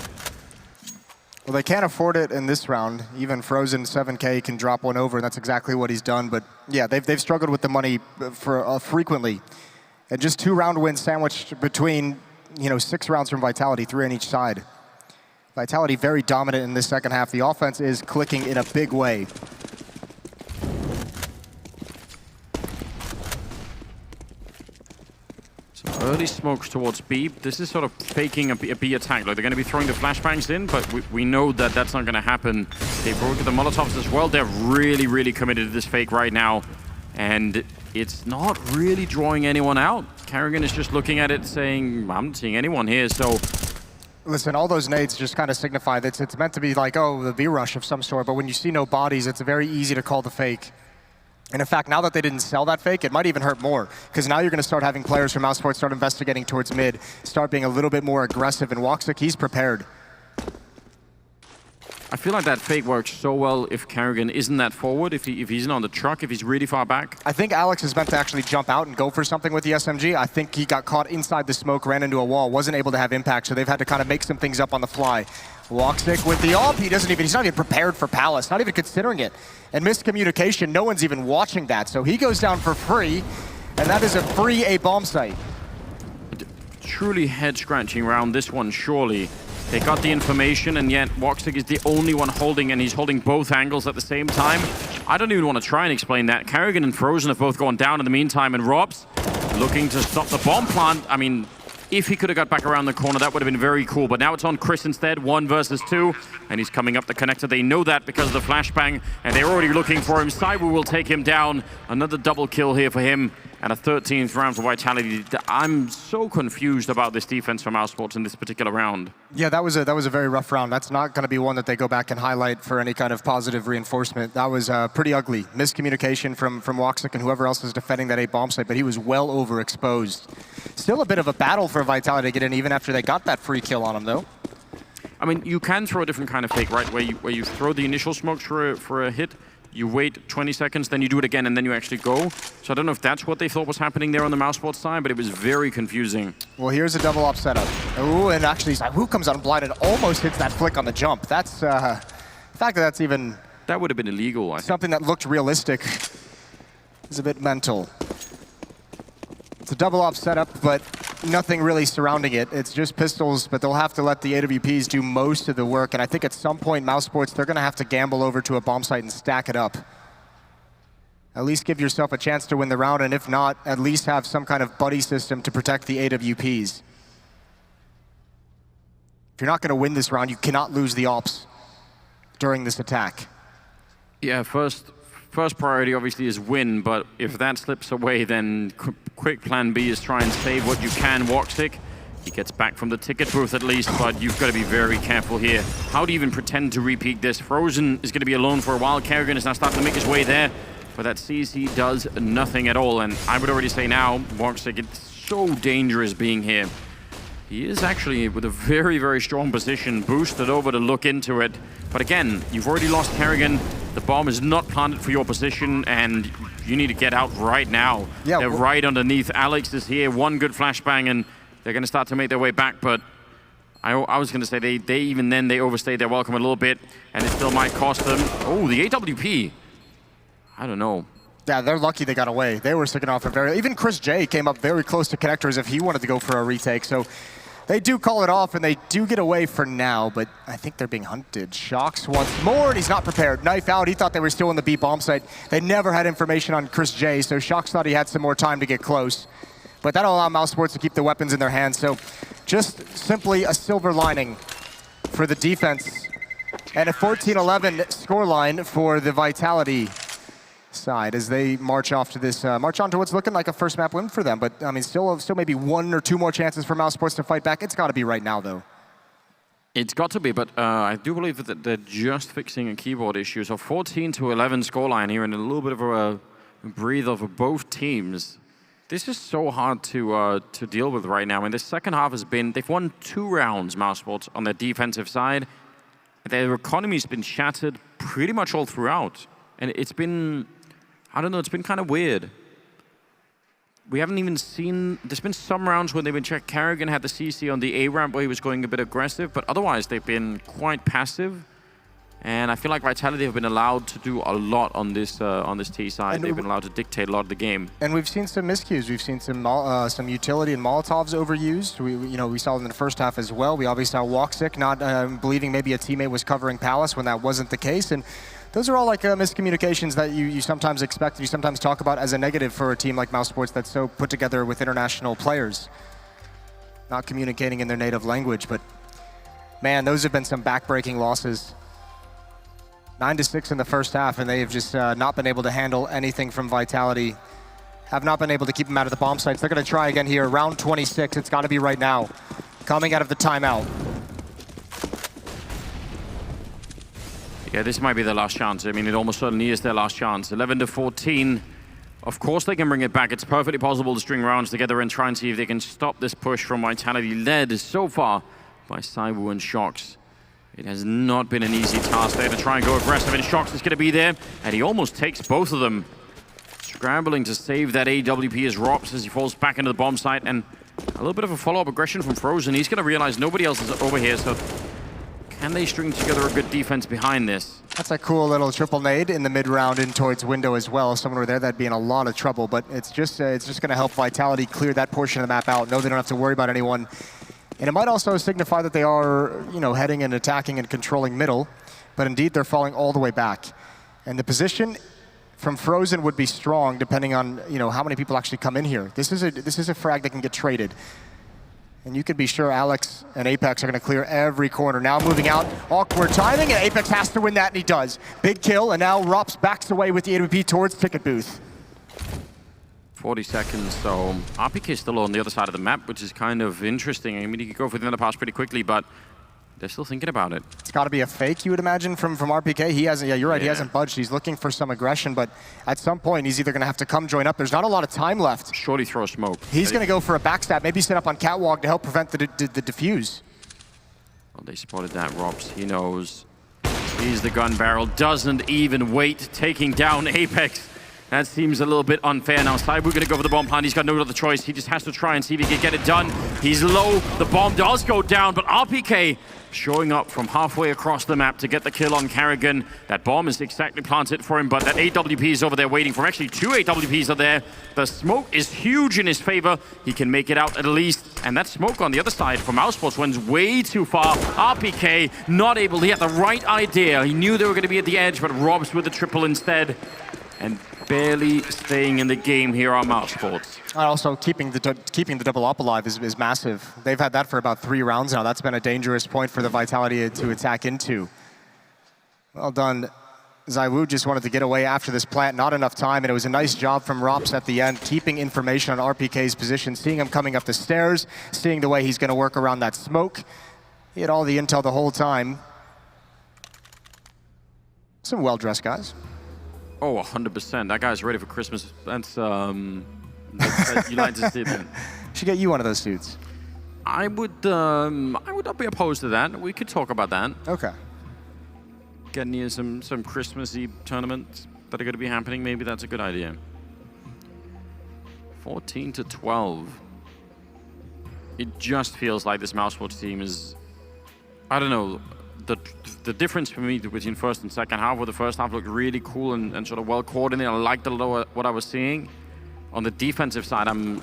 Well, they can't afford it in this round. Even Frozen 7K can drop one over, and that's exactly what he's done. But yeah, they've struggled with the money for frequently. And just 2 round wins sandwiched between, you know, 6 rounds from Vitality, 3 on each side. Vitality very dominant in this second half. The offense is clicking in a big way. Early smokes towards B. This is sort of faking a B attack. Like, they're going to be throwing the flashbangs in, but we know that that's not going to happen. They broke the Molotovs as well. They're really, really committed to this fake right now. And it's not really drawing anyone out. Carrigan is just looking at it saying, I'm not seeing anyone here, so... Listen, all those nades just kind of signify that it's meant to be like, oh, the B-rush of some sort, but when you see no bodies, it's very easy to call the fake. And in fact, now that they didn't sell that fake, it might even hurt more. Because now you're going to start having players from Mousesports start investigating towards mid, start being a little bit more aggressive. And Woxic, he's prepared. I feel like that fake works so well if Carrigan isn't that forward, if he's isn't on the truck, if he's really far back. I think Alex is meant to actually jump out and go for something with the SMG. I think he got caught inside the smoke, ran into a wall, wasn't able to have impact, so they've had to kind of make some things up on the fly. Woxic with the AWP, he's not even prepared for Palace, not even considering it. And miscommunication, no one's even watching that, so he goes down for free, and that is a free A bomb site. Truly head-scratching round, this one, surely. They got the information, and yet Woxic is the only one holding, and he's holding both angles at the same time. I don't even want to try and explain that. Carrigan and Frozen have both gone down in the meantime, and Robs looking to stop the bomb plant. I mean, if he could have got back around the corner, that would have been very cool. But now it's on Chris instead, 1 versus 2, and he's coming up the connector. They know that because of the flashbang, and they're already looking for him. Saiwu will take him down. Another double kill here for him, and a 13th round for Vitality. I'm so confused about this defense from Mousesports in this particular round. Yeah, that was a very rough round. That's not going to be one that they go back and highlight for any kind of positive reinforcement. That was pretty ugly. Miscommunication from Woxic and whoever else was defending that A bomb site, but he was well overexposed. Still a bit of a battle for Vitality to get in, even after they got that free kill on him, though. I mean, you can throw a different kind of fake, right? Where you throw the initial smokes for a hit, you wait 20 seconds, then you do it again, and then you actually go. So I don't know if that's what they thought was happening there on the Mousesports side, but it was very confusing. Well, here's a double op setup. Ooh, and actually, Zaiwu comes out blind and almost hits that flick on the jump. That's, the fact that that's even... That would have been illegal, I think. Something that looked realistic is a bit mental. It's a double op setup, but nothing really surrounding it. It's just pistols, but they'll have to let the AWPs do most of the work. And I think at some point, Mousesports, they're going to have to gamble over to a bomb site and stack it up. At least give yourself a chance to win the round, and if not, at least have some kind of buddy system to protect the AWPs. If you're not going to win this round, you cannot lose the ops during this attack. Yeah, first priority obviously is win, but if that slips away, then quick plan B is try and save what you can. Woxic, he gets back from the ticket booth at least, but you've got to be very careful here. How do you even pretend to repeat this? Frozen is going to be alone for a while. Carrigan is now starting to make his way there, but that CC does nothing at all. And I would already say now, Woxic, it's so dangerous being here. He is actually with a very, very strong position, boosted over to look into it. But again, you've already lost Carrigan. The bomb is not planted for your position, and you need to get out right now. Yeah, they're right underneath. Alex is here, one good flashbang, and they're going to start to make their way back. But I was going to say they even then they overstayed their welcome a little bit, and it still might cost them. Oh, the AWP. I don't know. Yeah, they're lucky they got away. They were sticking off a very... Even Chris J came up very close to connector as if he wanted to go for a retake. So they do call it off, and they do get away for now, but I think they're being hunted. Shocks once more, and he's not prepared. Knife out. He thought they were still in the B bomb site. They never had information on Chris J, so Shocks thought he had some more time to get close. but that'll allow Mousesports to keep the weapons in their hands. So just simply a silver lining for the defense. And a 14-11 scoreline for the Vitality side as they march off to this, march on to what's looking like a first map win for them. But I mean, still maybe 1 or 2 more chances for Mousesports to fight back. It's got to be right now, though. It's got to be, but I do believe that they're just fixing a keyboard issue. So 14-11 scoreline here, and a little bit of a breather for both teams. This is so hard to deal with right now. And the second half has been, they've won 2 rounds, Mousesports, on their defensive side. Their economy's been shattered pretty much all throughout. And it's been, I don't know, it's been kind of weird. We haven't even seen, there's been some rounds when they've been checked. Carrigan had the CC on the A ramp where he was going a bit aggressive, but otherwise they've been quite passive. And I feel like Vitality have been allowed to do a lot on this T side. They've been allowed to dictate a lot of the game. And we've seen some miscues. We've seen some utility and Molotovs overused. We saw them in the first half as well. We obviously saw Walksick not believing maybe a teammate was covering Palace when that wasn't the case. And those are all like miscommunications that you sometimes expect, you sometimes talk about as a negative for a team like Mousesports that's so put together with international players. Not communicating in their native language, but man, those have been some back-breaking losses. 9-6 in the first half, and they've just not been able to handle anything from Vitality. Have not been able to keep them out of the bomb sites. They're going to try again here. Round 26, it's got to be right now. Coming out of the timeout. Yeah, this might be their last chance. I mean, it almost certainly is their last chance. 11-14. Of course they can bring it back. It's perfectly possible to string rounds together and try and see if they can stop this push from Vitality, led so far by Saiwu and Shox. It has not been an easy task there to try and go aggressive, and Shox is going to be there, and he almost takes both of them. Scrambling to save that AWP as Rops as he falls back into the bomb site, and a little bit of a follow-up aggression from Frozen. He's going to realize nobody else is over here, so can they string together a good defense behind this? That's a cool little triple nade in the mid-round in towards window as well. If someone were there, that'd be in a lot of trouble, but it's just going to help Vitality clear that portion of the map out. No, they don't have to worry about anyone. And it might also signify that they are, heading and attacking and controlling middle, but indeed they're falling all the way back. And the position from Frozen would be strong depending on, how many people actually come in here. This is a frag that can get traded. And you can be sure Alex and Apex are going to clear every corner. Now moving out, awkward timing, and Apex has to win that, and he does. Big kill, and now Rops backs away with the AWP towards ticket booth. 40 seconds, so RPK is still on the other side of the map, which is kind of interesting. I mean, he could go for the underpass pretty quickly, but they're still thinking about it. It's got to be a fake, you would imagine, from RPK. He hasn't, yeah, you're right, he hasn't budged. He's looking for some aggression, but at some point, he's either going to have to come join up. There's not a lot of time left. Shorty throw smoke. He's going to go for a backstab, maybe set up on Catwalk to help prevent the defuse. Well, they spotted that, Robs. He knows. He's the gun barrel, doesn't even wait, taking down Apex. That seems a little bit unfair now. Saiwu going to go for the bomb plant. He's got no other choice. He just has to try and see if he can get it done. He's low. The bomb does go down, but RPK showing up from halfway across the map to get the kill on Carrigan. That bomb is exactly planted for him, but that AWP is over there waiting for him. Actually, 2 AWPs are there. The smoke is huge in his favor. He can make it out at least. And that smoke on the other side for Mousesports went way too far. RPK not able. He had the right idea. He knew they were going to be at the edge, but Robs with the triple instead. And barely staying in the game here on Mousesports. Also, keeping the double up alive is massive. They've had that for about 3 rounds now. That's been a dangerous point for the Vitality to attack into. Well done. Saiwu just wanted to get away after this plant. Not enough time, and it was a nice job from Rops at the end, keeping information on RPK's position, seeing him coming up the stairs, seeing the way he's going to work around that smoke. He had all the intel the whole time. Some well-dressed guys. Oh, 100%. That guy's ready for Christmas. That's you like to see that. Should get you one of those suits. I would not be opposed to that. We could talk about that. Okay. Getting you some Christmassy tournaments that are going to be happening. Maybe that's a good idea. 14-12. It just feels like this Mousesports team is, I don't know. The difference for me between first and second half, where the first half looked really cool and sort of well coordinated. I liked a lot what I was seeing. On the defensive side, I'm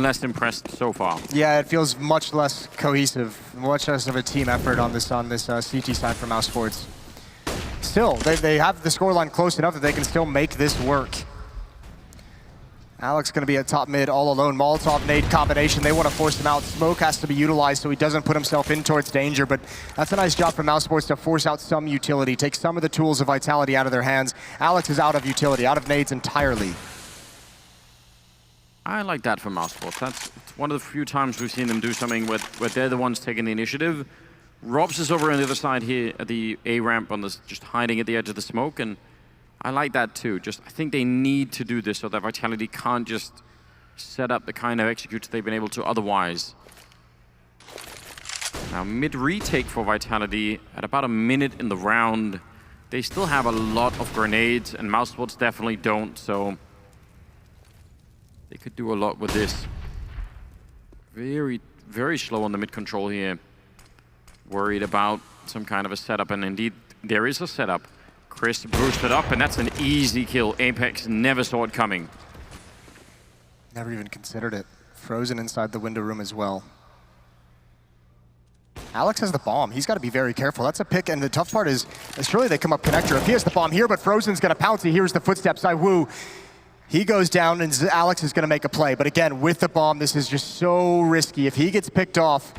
less impressed so far. Yeah, it feels much less cohesive, much less of a team effort on this CT side for Mousesports. Still, they have the scoreline close enough that they can still make this work. Alex going to be at top mid all alone. Molotov nade combination. They want to force him out. Smoke has to be utilized so he doesn't put himself in towards danger, but that's a nice job from Mousesports to force out some utility, take some of the tools of Vitality out of their hands. Alex is out of utility, out of nades entirely. I like that from Mousesports. That's one of the few times we've seen them do something where they're the ones taking the initiative. Robs is over on the other side here at the A ramp, on this, just hiding at the edge of the smoke, and I like that too. I think they need to do this so that Vitality can't just set up the kind of executes they've been able to otherwise. Now, mid-retake for Vitality at about a minute in the round. They still have a lot of grenades, and Mousesports definitely don't, so they could do a lot with this. Very, very slow on the mid-control here. Worried about some kind of a setup, and indeed, there is a setup. Chris boosted up, and that's an easy kill. Apex never saw it coming. Never even considered it. Frozen inside the window room as well. Alex has the bomb. He's got to be very careful. That's a pick, and the tough part is surely they come up connector. If he has the bomb here, but Frozen's going to pounce. He hears the footsteps. Woo. He goes down, and Alex is going to make a play. But again, with the bomb, this is just so risky. If he gets picked off,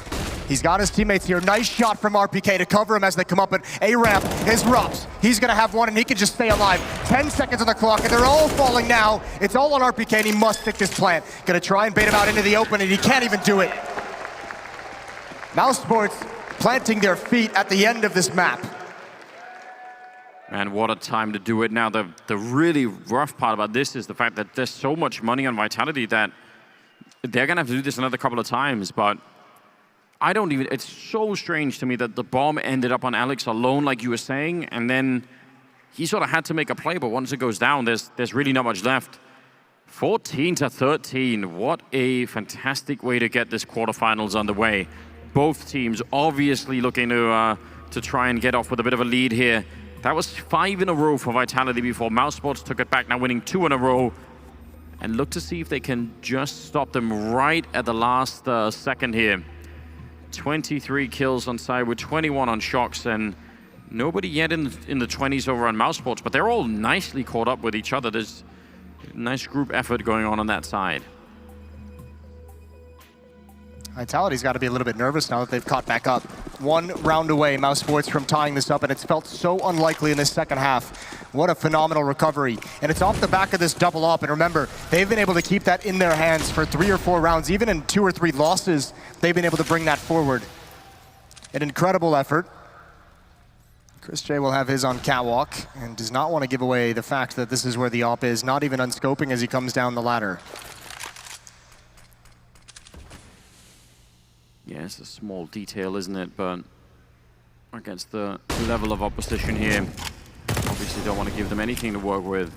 he's got his teammates here. Nice shot from RPK to cover him as they come up. But A-ramp is Rups. He's going to have one, and he can just stay alive. 10 seconds on the clock, and they're all falling now. It's all on RPK, and he must stick this plant. Going to try and bait him out into the open, and he can't even do it. Mousesports planting their feet at the end of this map. And what a time to do it now. The really rough part about this is the fact that there's so much money on Vitality that they're going to have to do this another couple of times, but I don't even, it's so strange to me that the bomb ended up on Alex alone, like you were saying, and then he sort of had to make a play, but once it goes down, there's really not much left. 14-13, what a fantastic way to get this quarterfinals underway. Both teams obviously looking to try and get off with a bit of a lead here. That was 5 in a row for Vitality before Mousesports took it back, now winning 2 in a row. And look to see if they can just stop them right at the last second here. 23 kills on side with 21 on Shocks, and nobody yet in the 20s over on Mousesports, but they're all nicely caught up with each other. There's a nice group effort going on that side. Vitality's got to be a little bit nervous now that they've caught back up. 1 round away, Mousesports, from tying this up, and it's felt so unlikely in this second half. What a phenomenal recovery. And it's off the back of this double up, and remember, they've been able to keep that in their hands for 3 or 4 rounds. Even in 2 or 3 losses, they've been able to bring that forward. An incredible effort. Chris J will have his on catwalk, and does not want to give away the fact that this is where the op is, not even unscoping as he comes down the ladder. Yeah, it's a small detail, isn't it? But against the level of opposition here, obviously don't want to give them anything to work with.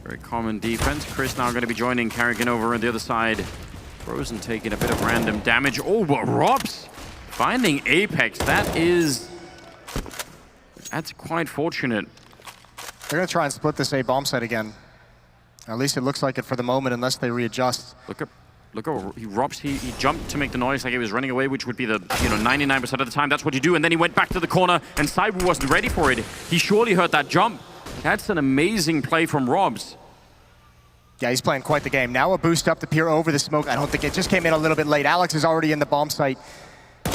Very common defense. Chris now going to be joining Carrigan over on the other side. Frozen taking a bit of random damage. Oh, but Robs finding Apex. That's quite fortunate. They're going to try and split this A bomb site again. At least it looks like it for the moment, unless they readjust. Look at Robs, he jumped to make the noise like he was running away, which would be the 99% of the time. That's what you do. And then he went back to the corner, and Saibu wasn't ready for it. He surely heard that jump. That's an amazing play from Robs. Yeah, he's playing quite the game. Now a boost up to peer over the smoke. I don't think it just came in a little bit late. Alex is already in the bomb site.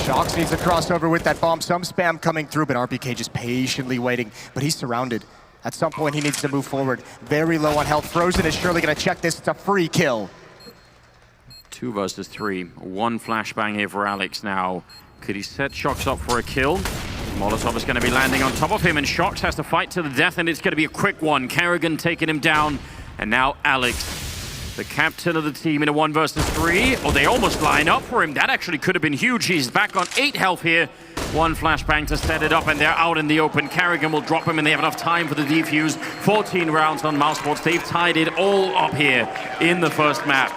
Shocks needs to cross over with that bomb. Some spam coming through, but RPK just patiently waiting. But he's surrounded. At some point, he needs to move forward. Very low on health. Frozen is surely going to check this. It's a free kill. 2 versus 3. 1 flashbang here for Alex now. Could he set Shocks up for a kill? Molotov is going to be landing on top of him, and Shocks has to fight to the death, and it's going to be a quick one. Carrigan taking him down, and now Alex, the captain of the team, in a 1 versus 3. Oh, they almost line up for him. That actually could have been huge. He's back on 8 health here. 1 flashbang to set it up, and they're out in the open. Carrigan will drop him, and they have enough time for the defuse. 14 rounds on Mousesports. They've tied it all up here in the first map.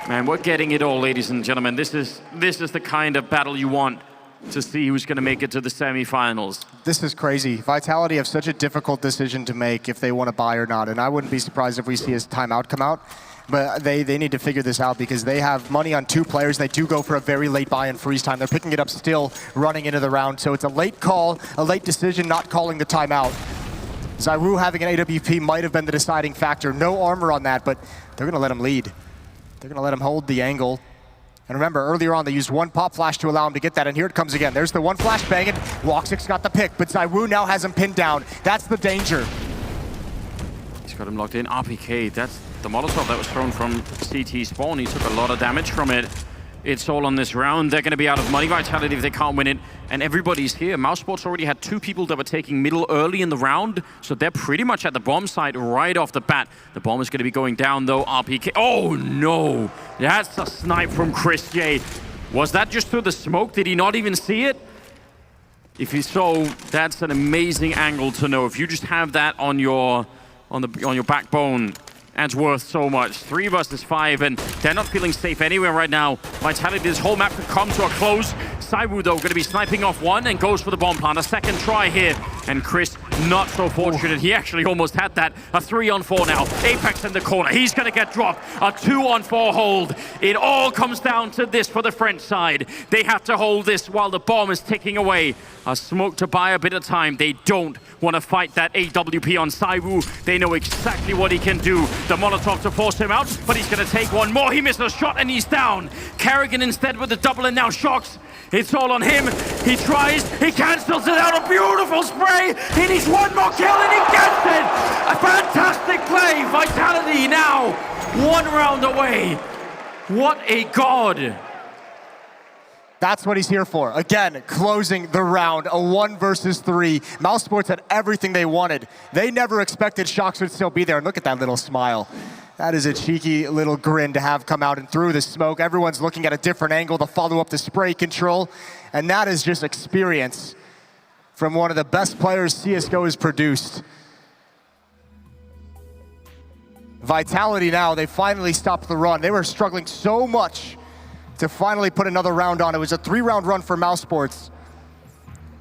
Man, we're getting it all, ladies and gentlemen. This is the kind of battle you want to see who's going to make it to the semifinals. This is crazy. Vitality have such a difficult decision to make if they want to buy or not, and I wouldn't be surprised if we see his timeout come out. But they need to figure this out because they have money on 2 players. They do go for a very late buy and freeze time. They're picking it up still running into the round, so it's a late call, a late decision not calling the timeout. ZywOo having an AWP might have been the deciding factor. No armor on that, but they're going to let him lead. They're going to let him hold the angle. And remember, earlier on, they used one pop flash to allow him to get that, and here it comes again. There's the one flash banging. Walkzik's got the pick, but ZywOo now has him pinned down. That's the danger. He's got him locked in. RPK, that's the Molotov that was thrown from CT spawn. He took a lot of damage from it. It's all on this round. They're going to be out of money Vitality if they can't win it. And everybody's here. Mousesports already had 2 people that were taking middle early in the round. So they're pretty much at the bomb site right off the bat. The bomb is going to be going down though. RPK. Oh no! That's a snipe from Chris J. Was that just through the smoke? Did he not even see it? If you so, that's an amazing angle to know. If you just have that on your backbone, that's worth so much. 3 versus 5, and they're not feeling safe anywhere right now. Vitality, this whole map could come to a close. ZywOo, though, going to be sniping off one and goes for the bomb plant. A second try here, and Chris, not so fortunate. He actually almost had that. A 3-on-4 now. Apex in the corner. He's going to get dropped. A 2-on-4 hold. It all comes down to this for the French side. They have to hold this while the bomb is ticking away. A smoke to buy a bit of time. They don't want to fight that AWP on ZywOo. They know exactly what he can do. The Molotov to force him out, but he's going to take one more. He missed a shot and he's down. Karrigan instead with the double, and now Shox. It's all on him. He tries, he cancels it out. A beautiful spray. He needs one more kill and he gets it. A fantastic play. Vitality now 1 round away. What a god. That's what he's here for. Again, closing the round, a 1 versus 3. Mousesports had everything they wanted. They never expected Shox would still be there. And look at that little smile. That is a cheeky little grin to have come out and through the smoke. Everyone's looking at a different angle to follow up the spray control. And that is just experience from one of the best players CSGO has produced. Vitality now, they finally stopped the run. They were struggling so much to finally put another round on. It was a 3-round run for Mousesports.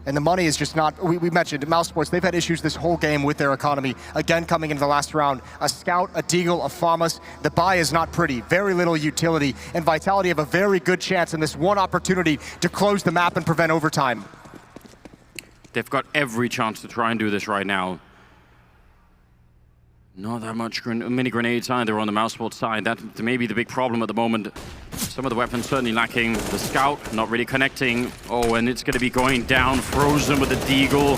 And the money is just not, we mentioned Mousesports, they've had issues this whole game with their economy. Again, coming into the last round, a Scout, a Deagle, a Famas. The buy is not pretty, very little utility. And Vitality have a very good chance in this one opportunity to close the map and prevent overtime. They've got every chance to try and do this right now. Not that much mini grenades either on the Mousesports side. That may be the big problem at the moment. Some of the weapons certainly lacking. The Scout not really connecting. Oh, and it's going to be going down. Frozen with the Deagle.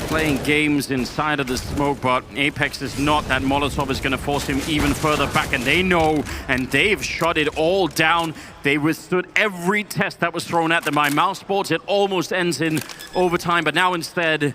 Playing games inside of the smoke, but Apex is not. That Molotov is going to force him even further back, and they know, and they've shut it all down. They withstood every test that was thrown at them by Mousesports. It almost ends in overtime, but now instead,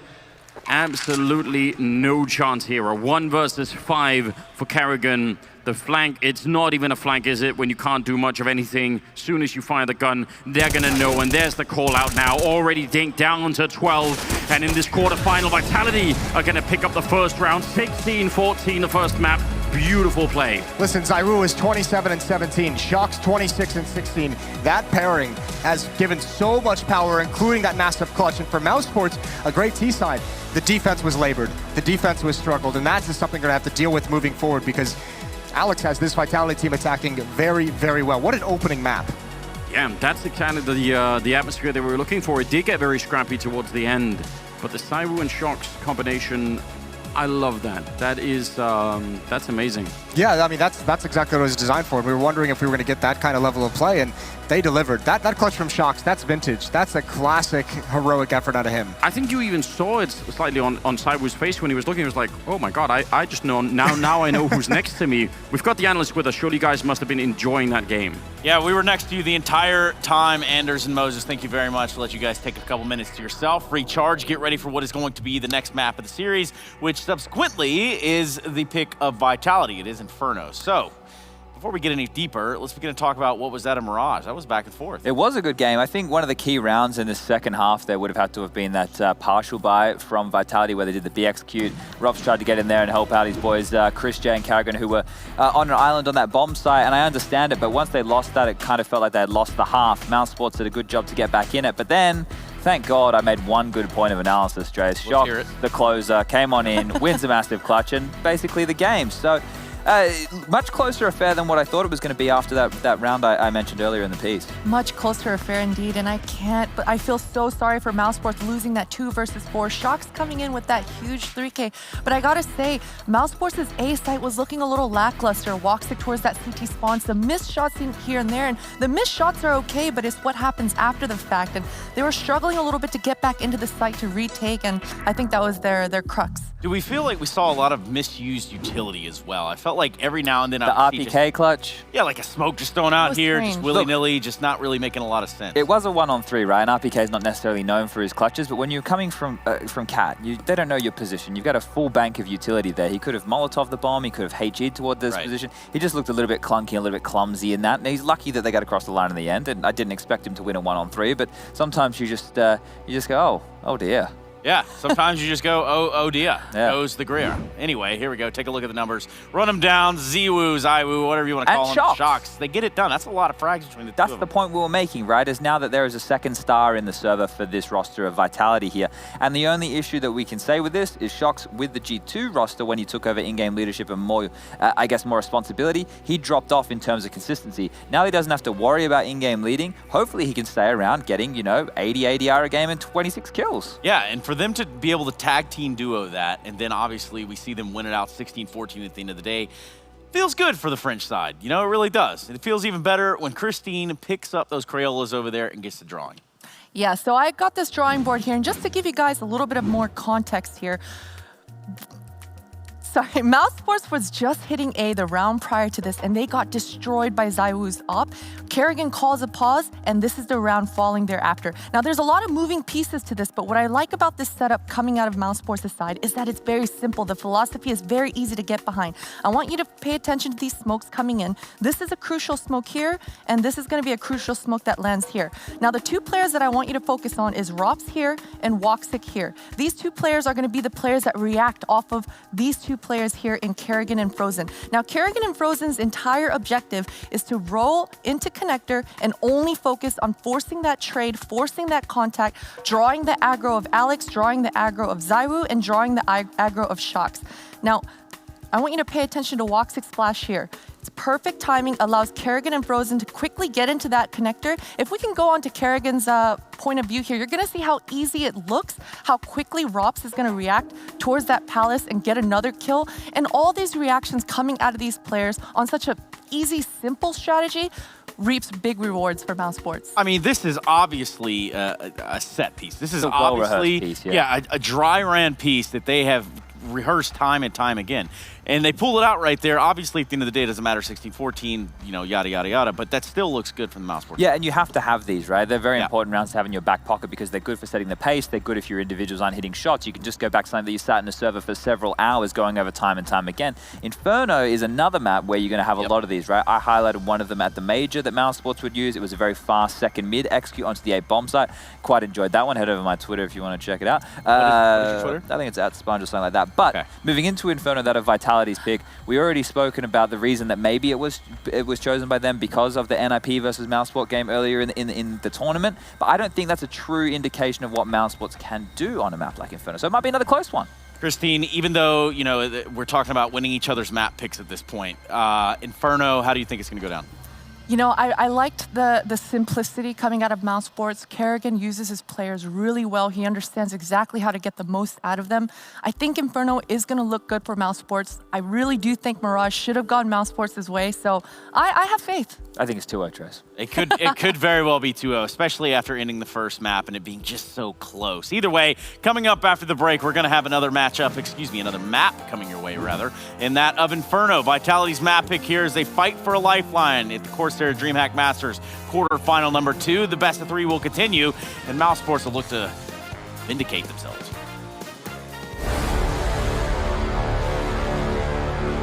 absolutely no chance here. A 1 versus 5 for Karrigan. The flank, it's not even a flank, is it? When you can't do much of anything. Soon as you fire the gun, they're gonna know. And there's the call out now. Already dinked down to 12. And in this quarterfinal, Vitality are gonna pick up the first round. 16-14, the first map. Beautiful play. Listen, ZywOo is 27 and 17. Shox 26 and 16. That pairing has given so much power, including that massive clutch. And for Mousesports, a great T side. The defense was labored. The defense was struggled. And that's just something we're gonna have to deal with moving forward, because Alex has this Vitality team attacking very, very well. What an opening map. Yeah, that's the kind of the atmosphere they were looking for. It did get very scrappy towards the end, but the ZywOo and Shox combination, I love that. That is, that's amazing. Yeah, I mean, that's exactly what it was designed for. We were wondering if we were going to get that kind of level of play, and they delivered. That clutch from Shox, that's vintage. That's a classic heroic effort out of him. I think you even saw it slightly on ZywOo's face when he was looking. He was like, oh my God, I just know, now I know who's next to me. We've got the analysts with us. Surely you guys must have been enjoying that game. Yeah, we were next to you the entire time. Anders and Moses, thank you very much. We'll let you guys take a couple minutes to yourself, recharge, get ready for what is going to be the next map of the series, which subsequently is the pick of Vitality. It is Inferno. So, before we get any deeper, let's begin to talk about what was that a Mirage. That was back and forth. It was a good game. I think one of the key rounds in the second half there would have had to have been that partial buy from Vitality where they did the BXQ. Rob's tried to get in there and help out his boys, Chris J and Karrigan, who were on an island on that bomb site, and I understand it, but once they lost that, it kind of felt like they had lost the half. Mousesports did a good job to get back in it, but then, thank God I made one good point of analysis, Jace. Shox, the closer, came on in, wins a massive clutch, and basically the game. So, Much closer affair than what I thought it was going to be after that round I mentioned earlier in the piece. Much closer affair indeed, and I can't, but I feel so sorry for Mousesports losing that 2 versus 4. Shox coming in with that huge 3K, but I gotta say, Mousesports' A site was looking a little lackluster. Woxic towards that CT spawn, some missed shots in here and there, and the missed shots are okay, but it's what happens after the fact, and they were struggling a little bit to get back into the site to retake, and I think that was their crux. Do we feel like we saw a lot of misused utility as well? I felt like every now and then the RPK clutch. Yeah, like a smoke just thrown out here, just willy-nilly, just not really making a lot of sense. It was a 1-on-3, right? And RPK is not necessarily known for his clutches, but when you're coming from Cat, they don't know your position. You've got a full bank of utility there. He could have Molotov the bomb, he could have HG'd toward this position. He just looked a little bit clunky, a little bit clumsy in that, and he's lucky that they got across the line in the end, and I didn't expect him to win a 1-on-3, but sometimes you just go, oh dear. Yeah, sometimes you just go, oh dear, goes the Greer. Anyway, here we go. Take a look at the numbers. Run them down. ZywOo, ZywOo, whatever you want to call them. Shox. They get it done. That's a lot of frags between the two. That's the point we were making, right? Is now that there is a second star in the server for this roster of Vitality here. And the only issue that we can say with this is Shox with the G2 roster, when he took over in-game leadership and more, I guess, more responsibility, he dropped off in terms of consistency. Now he doesn't have to worry about in-game leading. Hopefully he can stay around getting, 80 ADR a game and 26 kills. Yeah, and for them to be able to tag team duo that, and then obviously we see them win it out 16-14 at the end of the day, feels good for the French side. It really does. It feels even better when Christine picks up those Crayolas over there and gets the drawing. Yeah, so I got this drawing board here, and just to give you guys a little bit of more context here, Mousesports was just hitting A the round prior to this, and they got destroyed by ZywOo's op. Kerrigan calls a pause, and this is the round falling thereafter. Now, there's a lot of moving pieces to this, but what I like about this setup coming out of Mousesports' side is that it's very simple. The philosophy is very easy to get behind. I want you to pay attention to these smokes coming in. This is a crucial smoke here, and this is going to be a crucial smoke that lands here. Now, the two players that I want you to focus on is Rops here and Woxic here. These two players are going to be the players that react off of these two players here in Kerrigan and Frozen. Now, Kerrigan and Frozen's entire objective is to roll into connector and only focus on forcing that trade, forcing that contact, drawing the aggro of Alex, drawing the aggro of ZywOo, and drawing the aggro of Shox. Now, I want you to pay attention to Woxic's splash here. It's perfect timing, allows Kerrigan and Frozen to quickly get into that connector. If we can go on to Kerrigan's point of view here, you're gonna see how easy it looks, how quickly Rops is gonna react towards that palace and get another kill. And all these reactions coming out of these players on such a easy, simple strategy reaps big rewards for Mousesports. I mean, this is obviously a set piece. This is obviously piece, a dry ran piece that they have rehearsed time and time again. And they pull it out right there. Obviously, at the end of the day, it doesn't matter 16-14, yada, yada, yada, but that still looks good from the Mousesports. Yeah, and you have to have these, right? They're very important rounds to have in your back pocket because they're good for setting the pace. They're good if your individuals aren't hitting shots. You can just go back to something that you sat in a server for several hours going over time and time again. Inferno is another map where you're going to have a lot of these, right? I highlighted one of them at the major that Mousesports would use. It was a very fast second mid execute onto the A bomb site. Quite enjoyed that one. Head over my Twitter if you want to check it out. What is your Twitter? I think it's @Sponge or something like that. But moving into Inferno, that of Vitality's pick, we already spoken about the reason that maybe it was chosen by them because of the NIP versus Mousesports game earlier in the tournament, but I don't think that's a true indication of what Mousesports can do on a map like Inferno, so it might be another close one. Christine, even though, we're talking about winning each other's map picks at this point, Inferno, how do you think it's going to go down? I liked the simplicity coming out of Mousesports. Kerrigan uses his players really well. He understands exactly how to get the most out of them. I think Inferno is going to look good for Mousesports. I really do think Mirage should have gone Mousesports' way, so I have faith. I think it's 2-0, Trace. It could very well be 2-0, especially after ending the first map and it being just so close. Either way, coming up after the break, we're going to have another another map coming your way, rather, and that of Inferno. Vitality's map pick here is they fight for a lifeline at the CORSAIR DreamHack Masters quarterfinal number 2. The best of 3 will continue, and Mousesports will look to vindicate themselves.